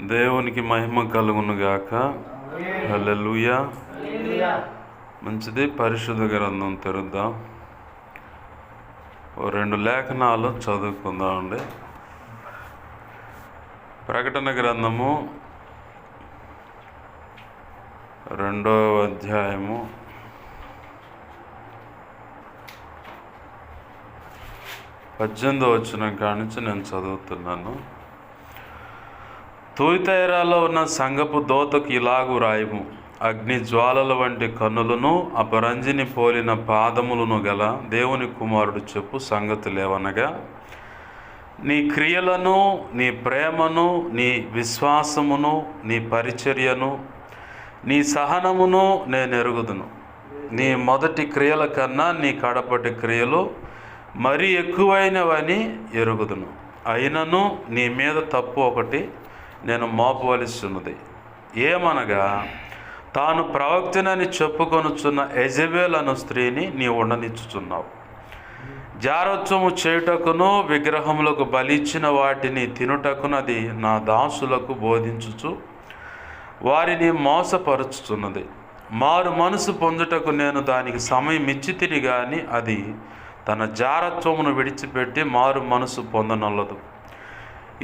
దేవునికి మహిమ కలుగునుగాక. హల్లెలూయా. మంచిది. పరిశుద్ధ గ్రంథం తెరుద్దాం. ఓ 2 లేఖనాలు చదువుకుందామండి. ప్రకటన గ్రంథము 2వ అధ్యాయము 18వ వచనం కాడి నుంచి నేను చదువుతున్నాను. తుయతైరాలో ఉన్న సంఘపు దూతకు ఇలాగు రాయము: అగ్ని జ్వాలల వంటి కన్నులను అపరంజిని పోలిన పాదములను గల దేవుని కుమారుడు చెప్పు సంగతులేవనగా, నీ క్రియలను, నీ ప్రేమను, నీ విశ్వాసమును, నీ పరిచర్యను, నీ సహనమును నేను ఎరుగుదును. నీ మొదటి క్రియల కన్నా నీ కడపటి క్రియలు మరీ ఎక్కువైనవని ఎరుగుదును. అయినను నీ మీద తప్పు ఒకటి నేను మోపవలసి ఉన్నది. ఏమనగా, తాను ప్రవక్తనని చెప్పుకొనుచున్న యెజబెల్ అను స్త్రీని నీ ఉండనిచ్చుచున్నావు. జారత్వము చేయుటకును విగ్రహములకు బలిచ్చిన వాటిని తినుటకునది నా దాసులకు బోధించుచు వారిని మోసపరుచుచున్నది. మారు మనసు పొందుటకు నేను దానికి సమయం ఇచ్చి తిని గాని అది తన జారత్వమును విడిచిపెట్టి మారు మనసు పొందనొల్లదు.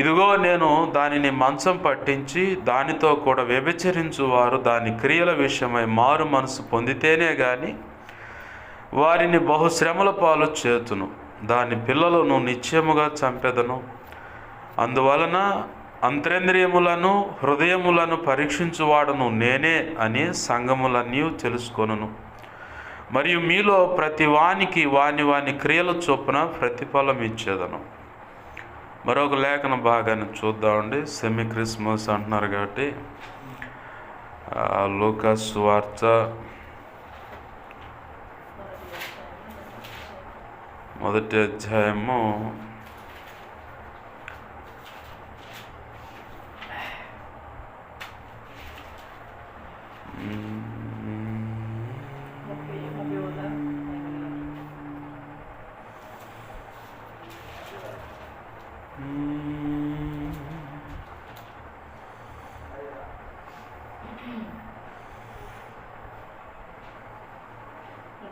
ఇదిగో నేను దానిని మంచం పట్టించి దానితో కూడా వ్యభిచరించువారు దాని క్రియల విషయమై మారు మనసు పొందితేనే గాని వారిని బహుశ్రమల పాలు చేతును. దాని పిల్లలను నిశ్చయముగా చంపెదను. అందువలన అంతరేంద్రియములను హృదయములను పరీక్షించువాడను నేనే అని సంఘములన్నీ తెలుసుకొనును. మరియు మీలో ప్రతి వానికి వాని క్రియల చొప్పున ప్రతిఫలం ఇచ్చేదను. మరొక లేఖన భాగాన్ని చూద్దామండి. సెమీ క్రిస్మస్ అంటున్నారు కాబట్టి లూకా సువార్త 1వ అధ్యాయము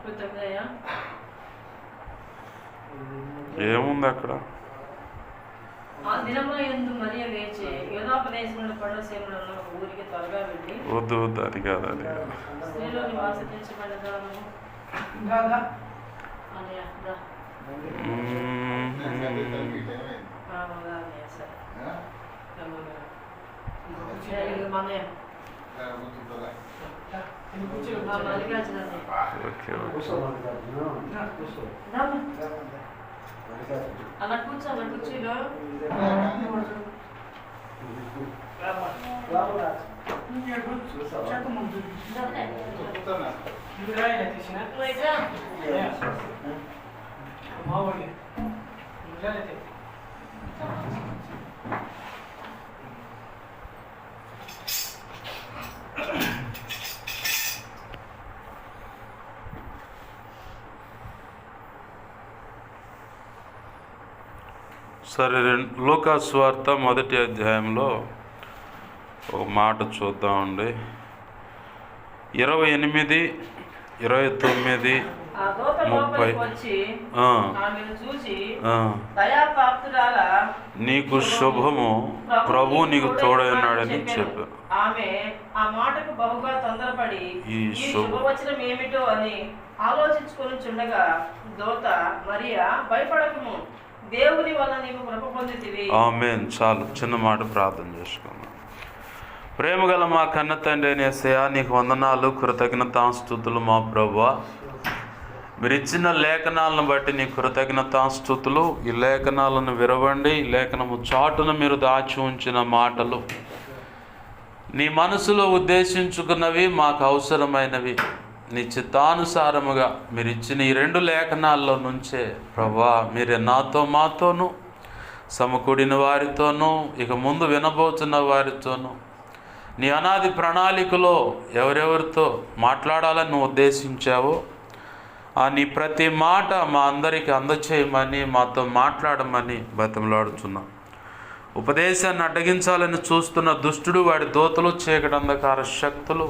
39. ఏముంది అక్కడ? ఆ దినమున యందు మరియ లేచి యూదాప్రదేశములో పడసేములను ఒక ఊరికి త్వరగా వెళ్ళి వద్దు అది కాదు స్త్రీలో నివాసించబడదాము అని అక్కడ అలా కూర్చోలో సరే, లూకా సువార్త 1వ అధ్యాయంలో ఒక మాట చూద్దామండి. 28, 29, 30. నీకు శుభము, ప్రభు నీకు తోడైనాడని చెప్పాను. ఆమె ఆ మాటకు బహుగా తొందరపడి ఈ శుభవచనం ఏమిటో అని ఆలోచించుకొని చుండగా దూత మరియా, భయపడకుము, దేవుని వల్ల నీవు కృప పొందితివి. ఆమేన్. చాలు, చిన్న మాట ప్రార్థన చేసుకుందాం. ప్రేమగల మా కన్న తండ్రి అయిన యేసయ్యా, నీకు వందనాలు, కృతజ్ఞతాస్తుతులు మా ప్రభువా. మీరు ఇచ్చిన లేఖనాలను బట్టి నీ కృతజ్ఞతాస్తుతులు. ఈ లేఖనాలను విరవండి. ఈ లేఖనము చాటున మీరు దాచి ఉంచిన మాటలు నీ మనసులో ఉద్దేశించుకున్నవి, మాకు అవసరమైనవి, నీ చిత్తానుసారముగా మీరు ఇచ్చిన ఈ 2 లేఖనాల్లో నుంచే ప్రభువా మీరే నాతో మాతోనూ సమకూడిన వారితోనూ ఇక ముందు వినబోతున్న వారితోనూ నీ అనాది ప్రణాళికలో ఎవరెవరితో మాట్లాడాలని నువ్వు ఉద్దేశించావో ఆ నీ ప్రతి మాట మా అందరికీ అందచేయమని, మాతో మాట్లాడమని బతిమలాడుచున్నాం. ఉపదేశాన్ని అడ్డగించాలని చూస్తున్న దుష్టుడు, వాడి దోతలు, చీకటి అంధకార శక్తులు,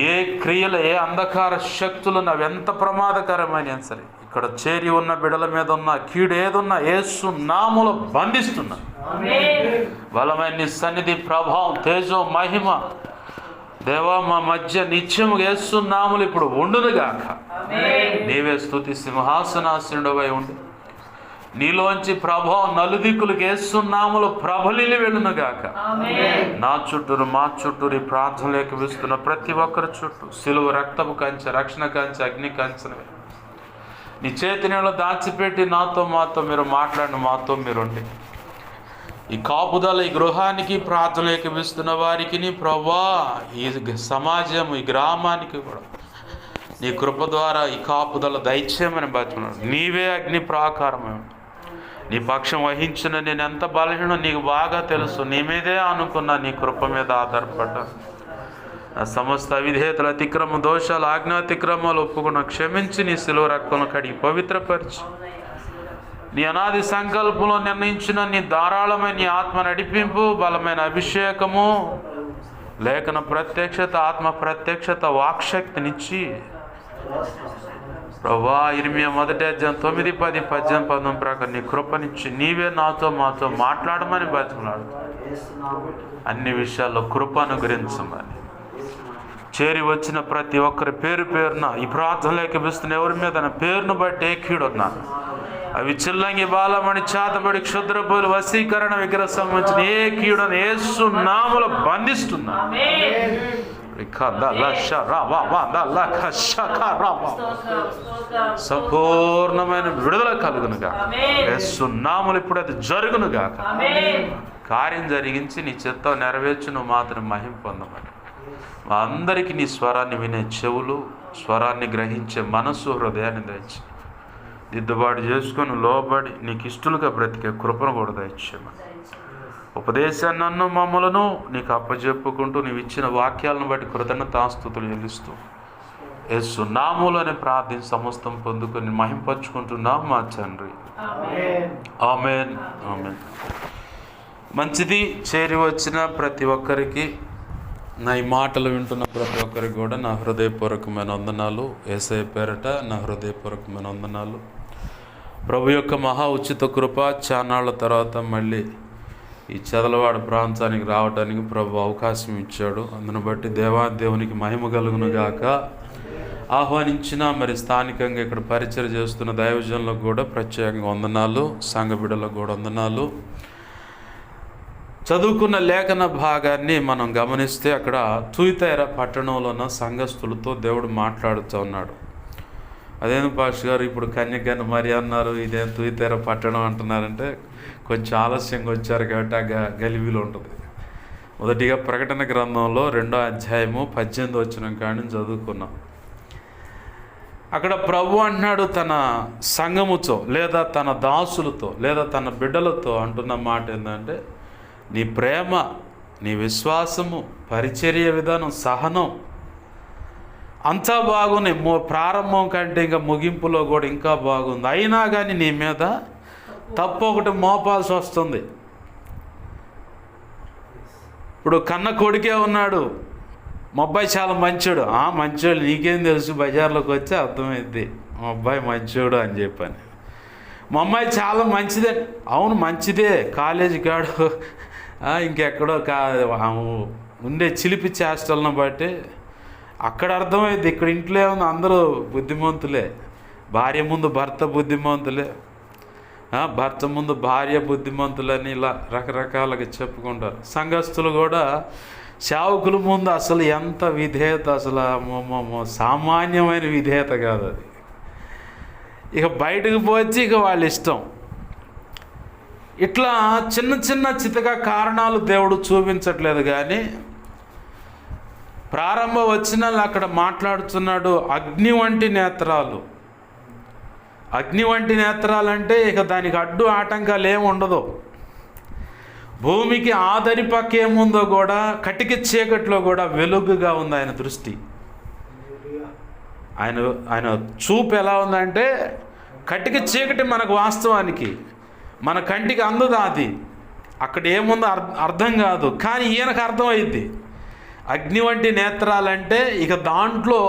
ఏ క్రియలు, ఏ అంధకార శక్తులు అವೆంత ప్రమాదకరమైన సరే ఇక్కడ చేరి ఉన్న బిడల మీద ఉన్న కీడు ఏదున్నా యేసు నామములో బంధిస్తున్నా. బలమైన నీ సన్నిధి, ప్రభావం, తేజో, మహిమ దేవా మా మధ్య నిత్యము యేసు నామములు ఇప్పుడు ఉండునుగాక. నీవే స్తుతి సింహాసనాసనుడవై ఉండి నీలోంచి ప్రభావం నలుదిక్కులకు యేసు నామములు ప్రబలిలి వెళ్ళునుగాక. నా చుట్టూరు, మా చుట్టూరు ఈ ప్రార్థనలోకి విస్తున్న ప్రతి ఒక్కరి చుట్టూ సిలువ రక్తపు కంచె, రక్షణ కంచె, అగ్ని కంచె నీ చేతి నీళ్ళు దాచిపెట్టి నాతో మాతో మీరు మాట్లాడిన, మాతో మీరుండి ఈ కాపుదల, ఈ గృహానికి, ప్రార్థనలోకి విస్తున్న వారికి ప్రభువా, ఈ సమాజం, ఈ గ్రామానికి కూడా నీ కృప ద్వారా ఈ కాపుదల దయచేయమని బతున్నాడు. నీవే అగ్ని ప్రాకారమై నీ పక్షం వహించిన నేను ఎంత బలహీనో నీకు బాగా తెలుసు. నీ మీదే అనుకున్నా, నీ కృప మీద ఆధారపడ్డా. నా సమస్త అవిధేయతలు, అతిక్రమ దోషాలు, ఆజ్ఞాతిక్రమాలు ఒప్పుకున్న క్షమించి నీ శిలువ రక్తంలో కడిగి పవిత్రపరిచి నీ అనాది సంకల్పంలో నిర్ణయించిన నీ ధారాళమైన నీ ఆత్మ నడిపింపు, బలమైన అభిషేకము, లేఖన ప్రత్యక్షత, ఆత్మ ప్రత్యక్షత, వాక్శక్తినిచ్చి ప్రభువా, ఇర్మియా 1:9, 10, 18 ప్రకారం నీ కృపనిచ్చి నీవే నాతో మాతో మాట్లాడమని బతిమలాడు. అన్ని విషయాల్లో కృప అనుగ్రహించమని చేరి వచ్చిన ప్రతి ఒక్కరి పేరు పేరున ఈ ప్రార్థనలోకి పిలుస్తున్న ఎవరి మీద పేరును బట్టి ఏ కీడున్నాను అవి చిల్లంగి, బాలమణి, చాతబడి, క్షుద్రపులు, వశీకరణ, విగ్రహ సంబంధించిన ఏ కీడును యేసు నామములో బంధిస్తున్నా. సంపూర్ణమైన విడుదల కలుగునుగా. యేసు నామములో ఇప్పుడు అది జరుగునుగా. కార్యం జరిగించి నీ చిత్తం నెరవేర్చి నువ్వు మాత్రం మహిమ పొందమని మా అందరికీ నీ స్వరాన్ని వినే చెవులు, స్వరాన్ని గ్రహించే మనస్సు, హృదయాన్ని దయచి దిద్దుబాటు చేసుకొని లోబడి నీకు ఇష్టలుగా బ్రతికే కృపను కూడా దయచేయమని ఉపదేశాన్ని నన్ను మమ్మలను నీకు అప్పచెప్పుకుంటూ నీవు ఇచ్చిన వాక్యాలను బట్టి కృతజ్ఞతాస్తుతులు చెల్లిస్తూ యేసు నామములోనే ప్రార్థించి సమస్తం పొందుకొని మహింపరుచుకుంటున్నాం మా తండ్రి. ఆమేన్, ఆమేన్. మంచిది. చేరి వచ్చిన ప్రతి ఒక్కరికి, నా ఈ మాటలు వింటున్న ప్రతి ఒక్కరికి కూడా నా హృదయపూర్వకమైన వందనాలు. యేసయ్య పేరట నా హృదయపూర్వకమైన వందనాలు. ప్రభు యొక్క మహా ఉచిత కృప, చానాళ్ళ తర్వాత మళ్ళీ ఈ చదలవాడ ప్రాంతానికి రావడానికి ప్రభు అవకాశం ఇచ్చాడు. అందును బట్టి దేవాదేవునికి మహిమ కలుగును గాక. ఆహ్వానించిన మరి స్థానికంగా ఇక్కడ పరిచయం చేస్తున్న దైవజనులకు కూడా ప్రత్యేకంగా వందనాలు, సంఘ బిడ్డలకు కూడా వందనాలు. చదువుకున్న లేఖన భాగాన్ని మనం గమనిస్తే అక్కడ తుయితైర పట్టణంలో ఉన్న సంఘస్థులతో దేవుడు మాట్లాడుతూ ఉన్నాడు. అదేంటి పాస్టర్ గారు ఇప్పుడు కన్యకని మరి అన్నారు, ఇదేం తుయితైర పట్టణం అంటున్నారంటే కొంచెం ఆలస్యంగా వచ్చారు కాబట్టి ఆ గలిబిలో ఉంటుంది. మొదటిగా ప్రకటన గ్రంథంలో 2వ అధ్యాయము 18 వచనం కానీ చదువుకున్నాం. అక్కడ ప్రభు అంటున్నాడు తన సంఘముతో లేదా తన దాసులతో లేదా తన బిడ్డలతో అంటున్న మాట ఏంటంటే, నీ ప్రేమ, నీ విశ్వాసము, పరిచర్య విధానం, సహనం అంతా బాగున్నాయి. ప్రారంభం కంటే ఇంకా ముగింపులో కూడా ఇంకా బాగుంది. అయినా కానీ నీ మీద తప్పు ఒకటి మోపాల్సి వస్తుంది. ఇప్పుడు కన్న కొడుకే ఉన్నాడు, మా అబ్బాయి చాలా మంచోడు. మంచోడు నీకేం తెలుసు, బజార్లోకి వచ్చి అర్థమైంది మా అబ్బాయి మంచోడు అని చెప్పని. మా అమ్మాయి చాలా మంచిదే. అవును మంచిదే, కాలేజీ కాడు ఇంకెక్కడో ఉండే చిలిపి చేష్టలను బట్టి అక్కడ అర్థమైంది. ఇక్కడ ఇంట్లో ఏముంది, అందరూ బుద్ధిమంతులే. భార్య ముందు భర్త బుద్ధిమంతులే, భర్త ముందు భార్య బుద్ధిమంతులని ఇలా రకరకాలుగా చెప్పుకుంటారు. సంఘస్థులు కూడా సేవకుల ముందు అసలు ఎంత విధేయత, అసలు సామాన్యమైన విధేయత కాదు అది. ఇక బయటకు పోచి ఇక వాళ్ళ ఇష్టం. ఇట్లా చిన్న చిన్న చితక కారణాలు దేవుడు చూపించట్లేదు. కానీ ప్రారంభ వచనాలు అక్కడ మాట్లాడుతున్నాడు. అగ్ని వంటి నేత్రాలు. అగ్ని వంటి నేత్రాలు అంటే ఇక దానికి అడ్డు ఆటంకాలు ఏమి ఉండదు. భూమికి ఆదరి పక్క ఏముందో కూడా కటిక చీకట్లో కూడా వెలుగుగా ఉంది ఆయన దృష్టి. ఆయన చూపు ఎలా ఉందంటే కటిక చీకటి మనకు వాస్తవానికి మన కంటికి అందదు, అది అక్కడ ఏముందో అర్థం కాదు. కానీ ఈయనకు అర్థమైద్ది. అగ్ని వంటి నేత్రాలంటే ఇక దాంట్లో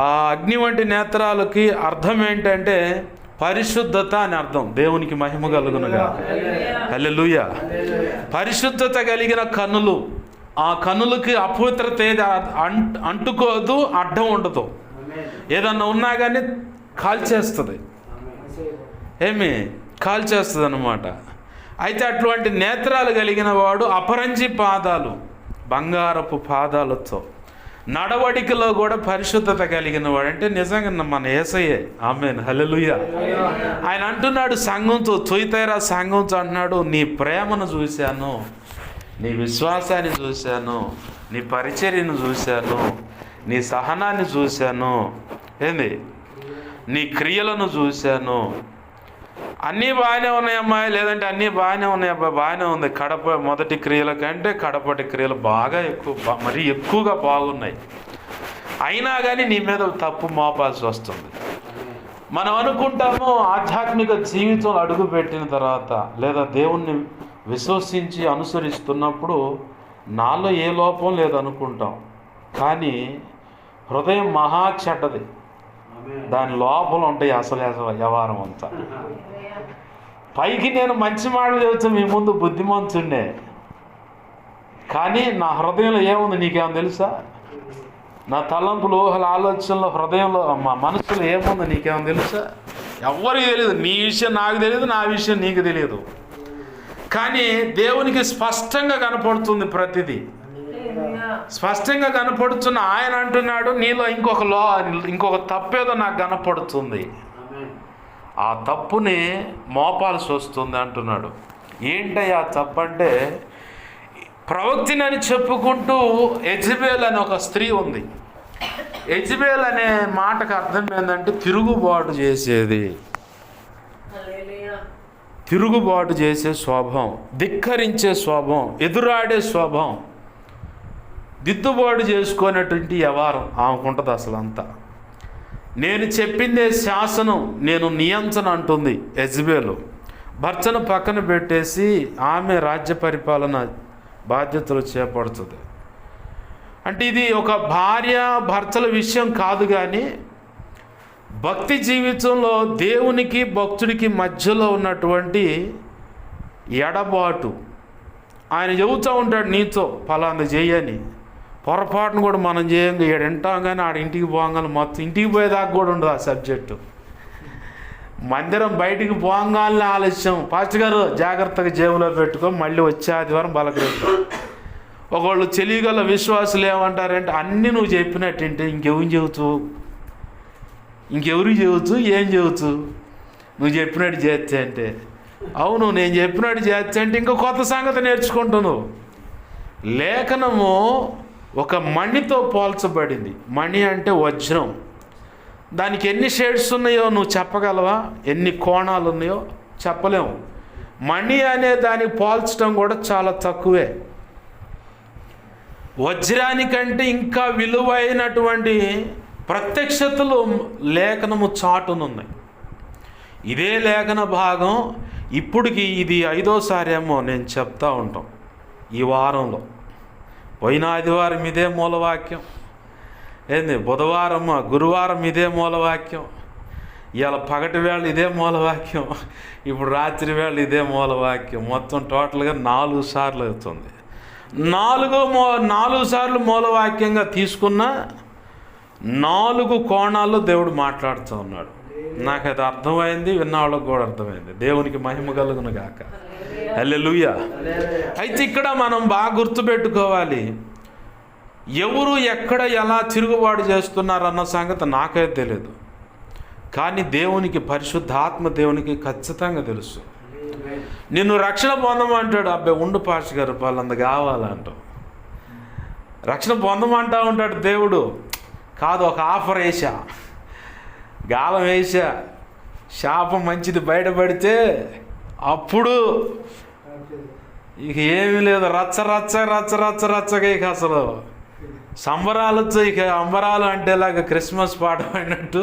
ఆ అగ్ని వంటి నేత్రాలకి అర్థం ఏంటంటే పరిశుద్ధత అని అర్థం. దేవునికి మహిమ కలుగునుగా. హల్లెలూయా. పరిశుద్ధత కలిగిన కన్నులు, ఆ కన్నులకి అపవిత్రత ఏది అంటుకోదు, అడ్డం ఉండదు. ఏదన్నా ఉన్నా కానీ కాల్చేస్తుంది, కాల్చేస్తుంది అన్నమాట. అయితే అటువంటి నేత్రాలు కలిగిన వాడు అపరంజి పాదాలు, బంగారపు పాదాలతో నడవడికలో కూడా పరిశుద్ధత కలిగిన వాడు. అంటే నిజంగా మన యేసయ్యే. ఆమేన్, హల్లెలూయా. ఆయన అంటున్నాడు సంఘంతో, తుయతైరా సంఘంతో అంటున్నాడు, నీ ప్రేమను చూశాను, నీ విశ్వాసాన్ని చూశాను, నీ పరిచర్యను చూశాను, నీ సహనాన్ని చూశాను, నీ క్రియలను చూశాను. అన్నీ బాగానే ఉన్నాయమ్మా, లేదంటే అన్నీ బాగానే ఉన్నాయి అబ్బా, బాగానే ఉంది. మొదటి క్రియల కంటే కడపటి క్రియలు బాగా మరీ ఎక్కువగా బాగున్నాయి. అయినా కానీ నీ మీద తప్పు మోపాల్సి వస్తుంది. మనం అనుకుంటాము ఆధ్యాత్మిక జీవితంలో అడుగుపెట్టిన తర్వాత, లేదా దేవుణ్ణి విశ్వసించి అనుసరిస్తున్నప్పుడు నాలో ఏ లోపం లేదనుకుంటాం. కానీ హృదయం మహా చెడ్డది, దాని లోపల ఉంటాయి అసలు వ్యవహారం అంతా. పైకి నేను మంచి మాటలు చెబుతూ మీ ముందు బుద్ధిమంతుడే, కానీ నా హృదయంలో ఏముంది నీకేమో తెలుసా? నా తలంపులు, ఊహల, ఆలోచనలు, హృదయంలో, మా మనసులో ఏముందో నీకేమో తెలుసా? ఎవరికి తెలియదు. నీ విషయం నాకు తెలియదు, నా విషయం నీకు తెలియదు. కానీ దేవునికి స్పష్టంగా కనపడుతుంది, ప్రతిదీ స్పష్టంగా కనపడుతున్న ఆయన అంటున్నాడు, నీలో ఇంకొక తప్పేదో నాకు కనపడుతుంది, ఆ తప్పుని మోపాల్సి వస్తుంది అంటున్నాడు. ఏంటయ్యా తప్పు అంటే, ప్రవక్తినని చెప్పుకుంటూ యెజబెల్ అనే ఒక స్త్రీ ఉంది. యెజబెల్ అనే మాటకు అర్థం ఏంటంటే తిరుగుబాటు చేసేది, తిరుగుబాటు చేసే స్వభావం, ధిక్కరించే స్వభావం, ఎదురాడే స్వభావం, దిద్దుబాటు చేసుకునేటువంటి వ్యవహారం ఆమెకుంటుంది అసలు అంతా. నేను చెప్పిందే శాసనం, నేను నియంత్రణ అంటుంది యెజబెలు. భర్తను పక్కన పెట్టేసి ఆమె రాజ్య పరిపాలన బాధ్యతలు చేపడుతుంది. అంటే ఇది ఒక భార్య భర్తల విషయం కాదు, కానీ భక్తి జీవితంలో దేవునికి భక్తుడికి మధ్యలో ఉన్నటువంటి ఎడబాటు. ఆయన చెబుతూ ఉంటాడు నీతో ఫలానా చేయని, పొరపాటును కూడా మనం చేయంగా ఇక్కడ వింటాం, కానీ ఆడ ఇంటికి పోగానే మొత్తం ఇంటికి పోయేదాకా కూడా ఉండదు ఆ సబ్జెక్టు. మందిరం బయటికి పోగానే ఆలస్యం, పాస్టర్ గారు జాగ్రత్తగా జేబులో పెట్టుకో, మళ్ళీ వచ్చే ఆదివారం బలకరిస్తాం. ఒకళ్ళు తెలియగల విశ్వాసులు ఏమంటారంటే, అన్నీ నువ్వు చెప్పినట్టుంటే ఇంకెవరికి చెబుతూ ఏం చెబుతూ నువ్వు చెప్పినట్టు చేస్తే అంటే, అవును నేను చెప్పినట్టు చేస్తే అంటే ఇంకో కొత్త సంగతి నేర్చుకుంటున్నావు. లేఖనము ఒక మణితో పోల్చబడింది. మణి అంటే వజ్రం. దానికి ఎన్ని షేడ్స్ ఉన్నాయో నువ్వు చెప్పగలవా? ఎన్ని కోణాలు ఉన్నాయో చెప్పలేము. మణి అనే దానికి పోల్చడం కూడా చాలా తక్కువే. వజ్రానికంటే ఇంకా విలువైనటువంటి ప్రత్యక్షతలు లేఖనము చాటునున్నాయి. ఇదే లేఖన భాగం ఇప్పటికి ఇది 5వసారి ఏమో నేను చెప్తా ఉంటాం ఈ వారంలో. పోయిన ఆదివారం ఇదే మూలవాక్యం, బుధవారం గురువారం ఇదే మూలవాక్యం, ఇవాళ పగటి వేళ ఇదే మూలవాక్యం, ఇప్పుడు రాత్రి వేళ ఇదే మూలవాక్యం. మొత్తం టోటల్గా 4 సార్లు అవుతుంది. 4 సార్లు మూలవాక్యంగా తీసుకున్న 4 కోణాల్లో దేవుడు మాట్లాడుతూ ఉన్నాడు. నాకు అది అర్థమైంది, విన్నవాళ్ళకు కూడా అర్థమైంది. దేవునికి మహిమ కలుగును గాక. హల్లెలూయా. అయితే ఇక్కడ మనం బాగా గుర్తుపెట్టుకోవాలి, ఎవరు ఎక్కడ ఎలా తిరుగుబాటు చేస్తున్నారన్న సంగతి నాకైతే తెలియదు, కానీ దేవునికి, పరిశుద్ధాత్మ దేవునికి ఖచ్చితంగా తెలుసు. నిన్ను రక్షణ పొందమంటాడు. అబ్బాయి ఉండు పాస్టర్ గారు వాళ్ళంత కావాలంటావు. రక్షణ పొందమంటా ఉంటాడు దేవుడు. కాదు, ఒక ఆఫర్ వేసా, గాలం వేసా, శాపం మంచిది బయటపడితే అప్పుడు ఇక ఏమీ లేదు, రచ్చగా ఇక అసలు సంబరాలతో ఇక అంబరాలు అంటేలాగా క్రిస్మస్ పాట పాడినట్టు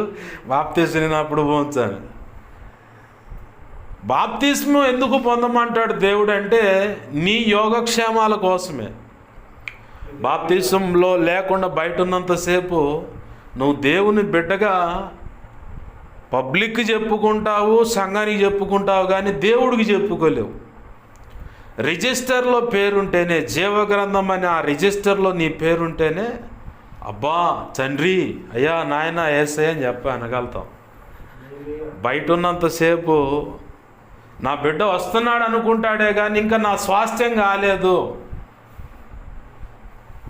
బాప్తిస్మినప్పుడు పోంచాను. బాప్తిస్మం ఎందుకు పొందమంటాడు దేవుడు అంటే నీ యోగక్షేమాల కోసమే. బాప్తిస్మంలో లేకుండా బయట ఉన్నంతసేపు నువ్వు దేవుని బిడ్డగా పబ్లిక్కి చెప్పుకుంటావు, సంఘానికి చెప్పుకుంటావు, కానీ దేవుడికి చెప్పుకోలేవు. రిజిస్టర్లో పేరుంటేనే, జీవగ్రంథం అని ఆ రిజిస్టర్లో నీ పేరుంటేనే అబ్బా తండ్రి అయ్యా నాయన యేసయ్య అని అనగలుగుతాం. బయట ఉన్నంతసేపు నా బిడ్డ వస్తున్నాడు అనుకుంటాడే కానీ ఇంకా నా స్వాస్థ్యం కాలేదు,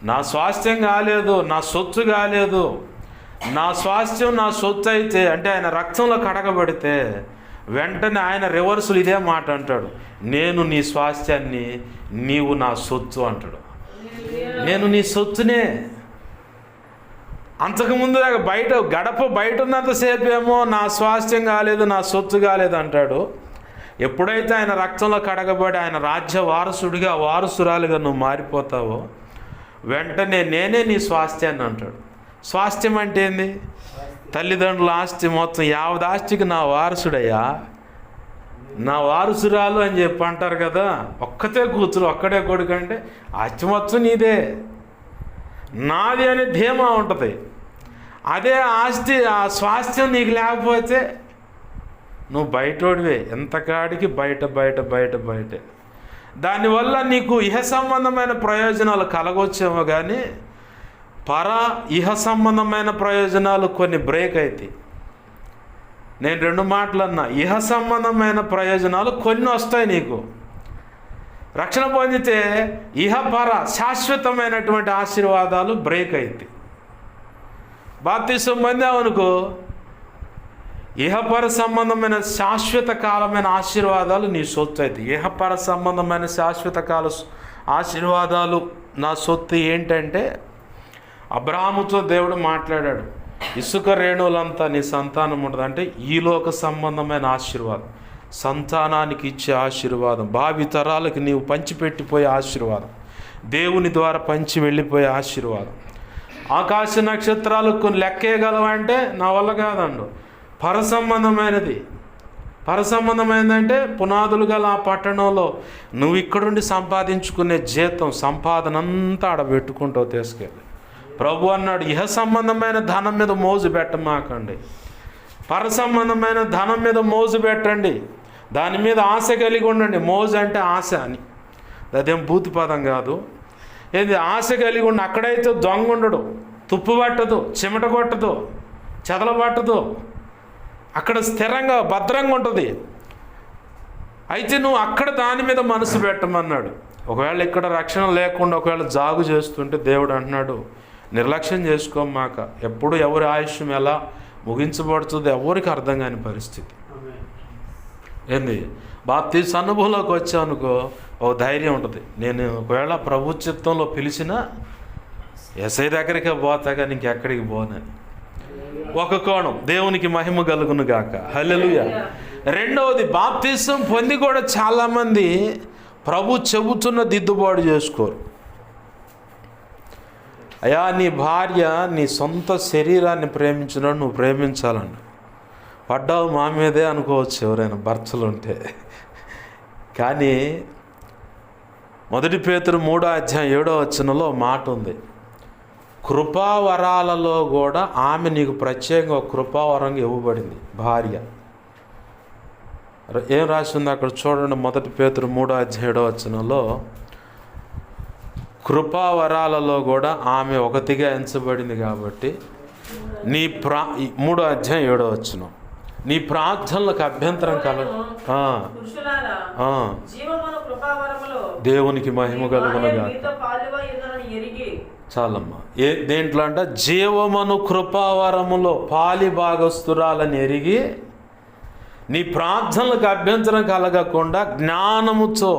నా స్వాస్థ్యం కాలేదు, నా సొత్తు కాలేదు. నా స్వాస్థ్యం నా సొత్తు అయితే అంటే ఆయన రక్తంలో కడగబడితే వెంటనే ఆయన రివర్సులు ఇదే మాట అంటాడు, నేను నీ స్వాస్థ్యాన్ని, నీవు నా సొత్తు అంటాడు. నేను నీ సొత్తునే. అంతకుముందు దాకా బయట గడప బయట ఉన్నంతసేపు ఏమో నా స్వాస్థ్యం కాలేదు, నా సొత్తు కాలేదు అంటాడు. ఎప్పుడైతే ఆయన రక్తంలో కడగబడి ఆయన రాజ్య వారసుడిగా, వారసురాలుగా నువ్వు మారిపోతావో వెంటనే నేనే నీ స్వాస్థ్యాన్ని అంటాడు. స్వాస్థ్యం అంటే ఏంది? తల్లిదండ్రుల ఆస్తి మొత్తం యావత్ ఆస్తికి నా వారసుడయ్యా, నా వారసురాలు అని చెప్పి అంటారు కదా. ఒక్కతే కూతురు ఒక్కడే కొడుకు అంటే ఆస్తి మొత్తం నీదే, నాది అనే ధీమా ఉంటుంది. అదే ఆస్తి ఆ స్వాస్థ్యం నీకు లేకపోతే నువ్వు బయటోడివే, ఎంతకాడికి బయట బయట బయట బయటే. దానివల్ల నీకు ఇహ సంబంధమైన ప్రయోజనాలు కలగొచ్చేమో కానీ ఇహ సంబంధమైన ప్రయోజనాలు కొన్ని బ్రేక్ అవుతాయి. నేను 2 మాటలు అన్నా. ఇహ సంబంధమైన ప్రయోజనాలు కొన్ని వస్తాయి నీకు. రక్షణ పొందితే ఇహపర శాశ్వతమైనటువంటి ఆశీర్వాదాలు బ్రేక్ అవుతాయి. బాప్తిసం పొందామనుకో ఇహపర సంబంధమైన శాశ్వత కాలమైన ఆశీర్వాదాలు నీ సొత్తు అవుతాయి. ఇహపర సంబంధమైన శాశ్వత కాల ఆశీర్వాదాలు నా సొత్తు ఏంటంటే అబ్రాహాముతో దేవుడు మాట్లాడాడు, ఇసుక రేణువులంతా నీ సంతానం ఉంటుంది. అంటే ఈలోక సంబంధమైన ఆశీర్వాదం, సంతానానికి ఇచ్చే ఆశీర్వాదం, భావి తరాలకు నీవు పంచిపెట్టిపోయే ఆశీర్వాదం, దేవుని ద్వారా పంచి వెళ్ళిపోయే ఆశీర్వాదం. ఆకాశ నక్షత్రాలు కొన్ని లెక్కేయగలవంటే నా వల్ల కాదండు. పరసంబంధమైనది. పరసంబంధమైనదంటే పునాదులు గల ఆ పట్టణంలో నువ్వు ఇక్కడుండి సంపాదించుకునే జీతం, సంపాదన అంతా ఆడ పెట్టుకుంటావు తీసుకెళ్ళి. ప్రభు అన్నాడు, ఇహ సంబంధమైన ధనం మీద మోజు పెట్టమాకండి, పర సంబంధమైన ధనం మీద మోజు పెట్టండి, దాని మీద ఆశ కలిగి ఉండండి. మోజు అంటే ఆశ అని, అదేం భూతి పదం కాదు. ఏంది ఆశ కలిగి ఉండి. అక్కడైతే దొంగ ఉండడు, తుప్పు పట్టదు, చెమట కొట్టదు, చెదల పట్టదు, అక్కడ స్థిరంగా భద్రంగా ఉంటుంది. అయితే నువ్వు అక్కడ దాని మీద మనసు పెట్టమన్నాడు. ఒకవేళ ఇక్కడ రక్షణ లేకుండా ఒకవేళ జాగు చేస్తుంటే దేవుడు అంటున్నాడు, నిర్లక్ష్యం చేసుకోమాక. ఎప్పుడు ఎవరి ఆయుష్యం ఎలా ముగించబడుతుందో ఎవరికి అర్థం కాని పరిస్థితి. ఏంది బాప్తీసు అనుభవంలోకి వచ్చానుకో ఓ ధైర్యం ఉంటుంది. నేను ఒకవేళ ప్రభు చిత్తంలో పిలిచినా యేసయ్య దగ్గరికి పోతా కానీ ఇంకెక్కడికి పోనని ఒక కోణం. దేవునికి మహిమ కలుగును గాక. హల్లెలూయా. రెండవది, బాప్తీసం పొంది కూడా చాలామంది ప్రభు చెబుతున్న దిద్దుబాటు చేసుకోరు. అయ్యా నీ భార్య నీ సొంత శరీరాన్ని ప్రేమించినట్టు నువ్వు ప్రేమించాలండి. పడ్డావు మా మీదే అనుకోవచ్చు ఎవరైనా భర్తలు ఉంటే. కానీ 1 పేతురు 3:7 మాట ఉంది, కృపావరాలలో కూడా ఆమె నీకు ప్రత్యేకంగా కృపావరంగా ఇవ్వబడింది భార్య. ఏం రాసి ఉంది అక్కడ చూడండి. 1 పేతురు 3:7 కృపావరాలలో కూడా ఆమె ఒకటిగా ఎంచబడింది కాబట్టి నీ 3:7 నీ ప్రార్థనలకు అభ్యంతరం కలగ దేవునికి మహిమ కలుగునగా. చాలమ్మా. దేంట్లో అంట, జీవమను కృపావరములో పాలి భాగస్తురాలని ఎరిగి నీ ప్రార్థనలకు అభ్యంతరం కలగకుండా జ్ఞానముతో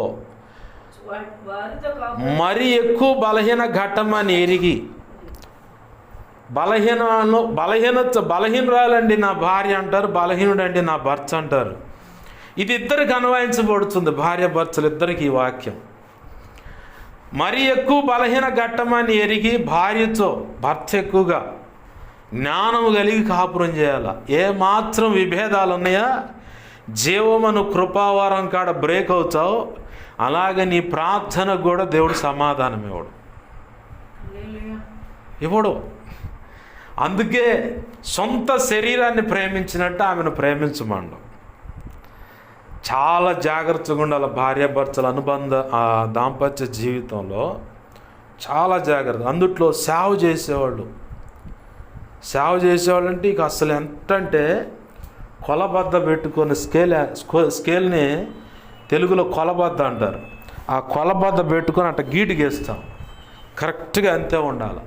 మరి ఎక్కువ బలహీన ఘట్టమని ఎరిగి, బలహీనరాలండి నా భార్య అంటారు, బలహీనుడండి నా భర్త అంటారు. ఇది ఇద్దరికి అన్వయించబడుతుంది, భార్య భర్తలు ఇద్దరికి ఈ వాక్యం. మరీ ఎక్కువ బలహీన ఘట్టమని ఎరిగి భార్యతో భర్త ఎక్కువగా జ్ఞానము కలిగి కాపురం చేయాల. ఏమాత్రం విభేదాలు ఉన్నాయా, జీవమను కృపావారం కాడ బ్రేక్ అవుతావు, అలాగే నీ ప్రార్థనకు కూడా దేవుడు సమాధానం ఇవ్వడు. అందుకే సొంత శరీరాన్ని ప్రేమించినట్టు ఆమెను ప్రేమించమండు. చాలా జాగ్రత్తగా ఉండాలి భార్యాభర్తల అనుబంధ దాంపత్య జీవితంలో, చాలా జాగ్రత్త. అందుట్లో సేవ చేసేవాళ్ళు అంటే ఇక అసలు ఎంత అంటే కొలబద్ద పెట్టుకొని స్కేల్ని తెలుగులో కొలబద్ద అంటారు. ఆ కొలబద్ద పెట్టుకొని అట్ట గీటుకేస్తాం, కరెక్ట్గా అంతే ఉండాలి.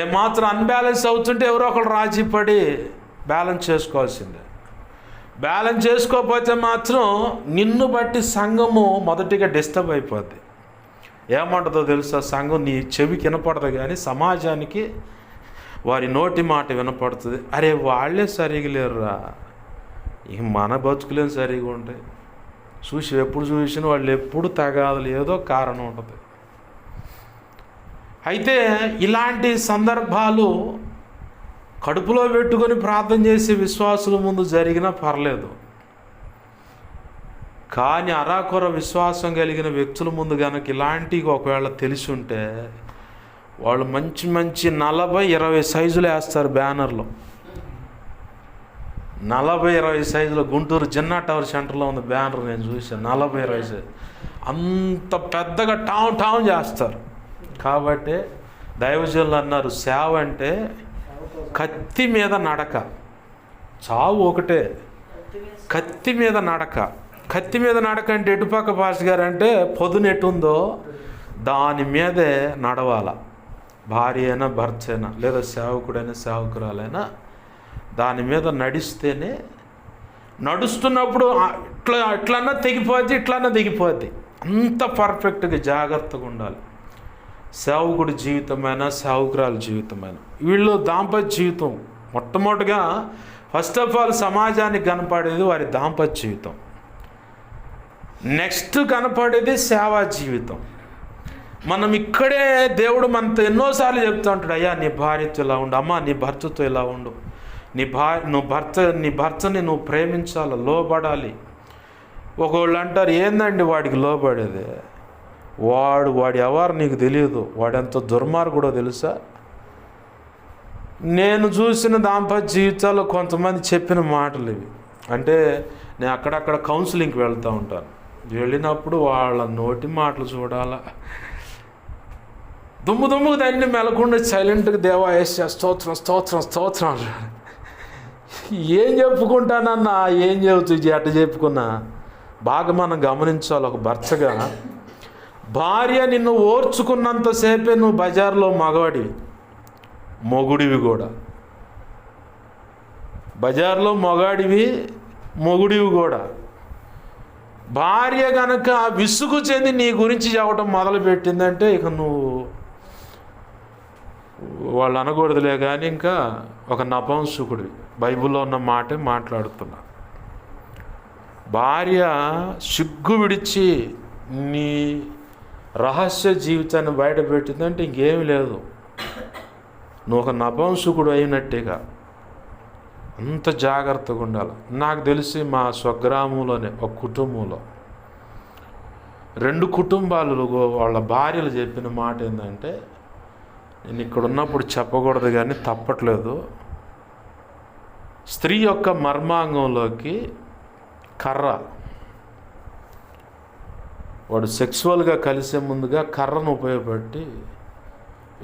ఏమాత్రం అన్బ్యాలెన్స్ అవుతుంటే ఎవరో ఒకరు రాజీ పడి బ్యాలెన్స్ చేసుకోవాల్సిందే. బ్యాలెన్స్ చేసుకోకపోతే మాత్రం నిన్ను బట్టి సంఘము మొదటిగా డిస్టర్బ్ అయిపోద్ది. ఏమంటుందో తెలుసా, సంఘం నీ చెవికి వినపడదు కానీ సమాజానికి వారి నోటి మాట వినపడుతుంది. అరే వాళ్ళే సరిగా లేరురా, ఇక మన బతుకులేం సరిగా ఉంటాయి. ఎప్పుడు చూసినా వాళ్ళు ఎప్పుడు తగాదులు, ఏదో కారణం ఉంటుంది. అయితే ఇలాంటి సందర్భాలు కడుపులో పెట్టుకొని ప్రార్థన చేసే విశ్వాసుల ముందు జరిగినా పర్లేదు, కానీ అరాకొర విశ్వాసం కలిగిన వ్యక్తుల ముందు కనుక ఇలాంటివి ఒకవేళ తెలిసి ఉంటే వాళ్ళు మంచి 40-20 సైజులు వేస్తారు బ్యానర్లో. 40-20 సైజులో గుంటూరు జిన్నా టవర్ సెంటర్లో ఉంది బ్యానర్, నేను చూసాను. 40-20 సైజు అంత పెద్దగా టామ్ చేస్తారు. కాబట్టి దైవజనులు అన్నారు, సేవ అంటే కత్తి మీద నడక, చావు ఒకటే, కత్తి మీద నడక. కత్తి మీద నడక అంటే ఎటుపక్క భాష గారు అంటే పొదును ఎటుందో దాని మీదే నడవాల. భార్య అయినా భర్త అయినా లేదా సేవకుడైనా సేవకురాలైనా దాని మీద నడిస్తేనే, నడుస్తున్నప్పుడు ఇట్లన్నా తెగిపోద్ది, ఇట్లన్నా దిగిపోద్ది. అంత పర్ఫెక్ట్గా జాగ్రత్తగా ఉండాలి. సేవకుడి జీవితమైనా సేవకురాల జీవితమైనా వీళ్ళు దాంపత్య జీవితం మొట్టమొదటిగా ఫస్ట్ ఆఫ్ ఆల్ సమాజానికి కనపడేది వారి దాంపత్య జీవితం, నెక్స్ట్ కనపడేది సేవా జీవితం. మనం ఇక్కడే దేవుడు మనతో ఎన్నోసార్లు చెప్తూ ఉంటాడు, అయ్యా నీ భార్యతో ఇలా ఉండు, అమ్మ నీ భర్తతో ఇలా ఉండు, నీ భర్తని నువ్వు ప్రేమించాలి, లోబడాలి. ఒకళ్ళు అంటారు, ఏందండి వాడికి లోబడేది, వాడి ఎవరు నీకు తెలియదు, వాడెంత దుర్మార్గుడో తెలుసా. నేను చూసిన దాంపత్య జీవితాల్లో కొంతమంది చెప్పిన మాటలు ఇవి. అంటే నేను అక్కడక్కడ కౌన్సిలింగ్కి వెళ్తూ ఉంటాను, వెళ్ళినప్పుడు వాళ్ళ నోటి మాటలు చూడాలా. దుమ్ముకు దాన్ని మెలకుండా సైలెంట్గా దేవా యేసయ్యా స్తోత్రం ఏం చెప్పుకుంటానన్నా, ఏం చెబుతుంది అట్ట చెప్పుకున్నా. బాగా మనం గమనించాలి, ఒక భర్తగా భార్య నిన్ను ఓర్చుకున్నంతసేపే నువ్వు బజార్లో మొగుడివి కూడా, బజార్లో మొగుడివి కూడా. భార్య కనుక విసుగు చెంది నీ గురించి చెప్పడం మొదలుపెట్టిందంటే ఇక నువ్వు వాళ్ళు అనకూడదులే కానీ ఇంకా ఒక నపుంసకుడివి. బైబిల్లో ఉన్న మాటే మాట్లాడుతున్నా. భార్య సిగ్గు విడిచి నీ రహస్య జీవితాన్ని బయటపెట్టిందంటే ఇంకేమీ లేదు, నువ్వు ఒక నపుంసకుడు అయినట్టేగా. అంత జాగ్రత్తగా ఉండాలి. నాకు తెలిసి మా స్వగ్రామంలోనే ఒక కుటుంబంలో 2 కుటుంబాలు వాళ్ళ భార్యలు చెప్పిన మాట ఏంటంటే, నేను ఇక్కడ ఉన్నప్పుడు చెప్పకూడదు కానీ తప్పట్లేదు, స్త్రీ యొక్క మర్మాంగంలోకి కర్ర, వాడు సెక్సువల్గా కలిసే ముందుగా కర్రను ఉపయోగపెట్టి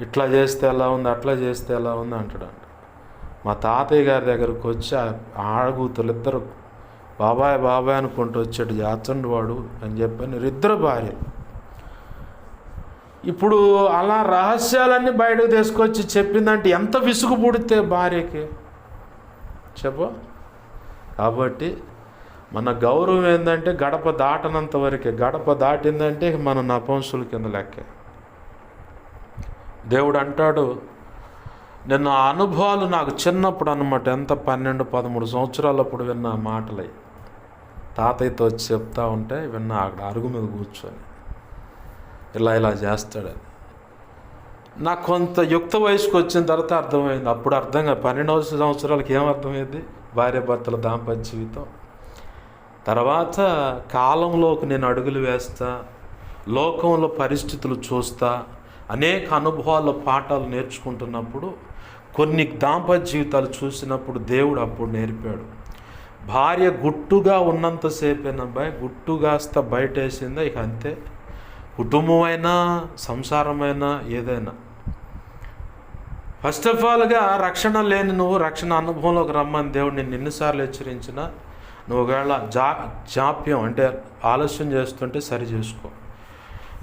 ఇట్లా చేస్తే ఎలా ఉంది, అట్లా చేస్తే ఎలా ఉంది అంటాడంట. మా తాతయ్య గారి దగ్గరకు వచ్చి ఆడగూతులు ఇద్దరు బాబాయ్ అనుకుంటూ వచ్చాడు, జాచండి వాడు అని చెప్పాను. 2 భార్యలు. ఇప్పుడు అలా రహస్యాలన్నీ బయటకు తీసుకొచ్చి చెప్పిందంటే ఎంత విసుగు పుడితే భార్యకి చెప్పు. కాబట్టి మన గౌరవం ఏంటంటే గడప దాటనంత వరకే, గడప దాటిందంటే మన నపుంసుల కింద లెక్కే. దేవుడు అంటాడు, నిన్న ఆ అనుభవాలు నాకు చిన్నప్పుడు అన్నమాట, ఎంత 12-13 సంవత్సరాలప్పుడు విన్న మాటలై తాతయ్యతో వచ్చి చెప్తా ఉంటే విన్నా, అక్కడ అరుగు మీద కూర్చొని. ఇలా చేస్తాడు. నాకు కొంత యుక్త వయసుకు వచ్చిన తర్వాత అర్థమైంది. అప్పుడు అర్థం కాదు, 12 సంవత్సరాలకి ఏం అర్థమైంది భార్య భర్తల దాంపత్య జీవితం. తర్వాత కాలంలోకి నేను అడుగులు వేస్తా, లోకంలో పరిస్థితులు చూస్తా, అనేక అనుభవాల పాఠాలు నేర్చుకుంటున్నప్పుడు కొన్ని దాంపత్య జీవితాలు చూసినప్పుడు దేవుడు అప్పుడు నేర్పాడు. భార్య గుట్టుగా ఉన్నంతసేపేనబ్బాయి, గుట్టుగాస్త బయటేసిందా ఇక అంతే. కుటుంబమైనా సంసారమైనా ఏదైనా ఫస్ట్ ఆఫ్ ఆల్గా రక్షణ లేని నువ్వు రక్షణ అనుభవంలోకి రమ్మని దేవుడు నేను ఎన్నిసార్లు హెచ్చరించినా నువ్వు ఒకవేళ జాప్యం అంటే ఆలస్యం చేస్తుంటే సరి చేసుకో.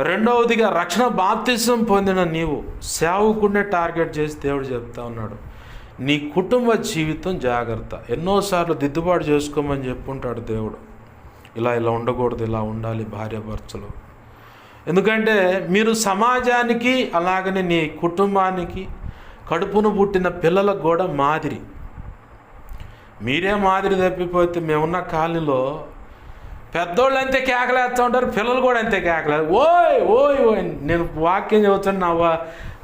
రెండవదిగా రక్షణ బాప్తిసం పొందిన నీవు సేవకుడినే టార్గెట్ చేసి దేవుడు చెప్తా ఉన్నాడు, నీ కుటుంబ జీవితం జాగ్రత్త. ఎన్నోసార్లు దిద్దుబాటు చేసుకోమని చెప్పుంటాడు దేవుడు. ఇలా ఉండకూడదు, ఇలా ఉండాలి భార్యాభర్తలు. ఎందుకంటే మీరు సమాజానికి అలాగనే నీ కుటుంబానికి కడుపును పుట్టిన పిల్లలకు కూడా మాదిరి. మీరే మాదిరి తప్పిపోతే మేమున్న కాలనీలో పెద్దోళ్ళు అంతే కేకలేస్తూ ఉంటారు, పిల్లలు కూడా అంతే కేకలేదు. ఓయ్ ఓయ్ ఓయ్ నేను వాక్యం చదువుతాను, నా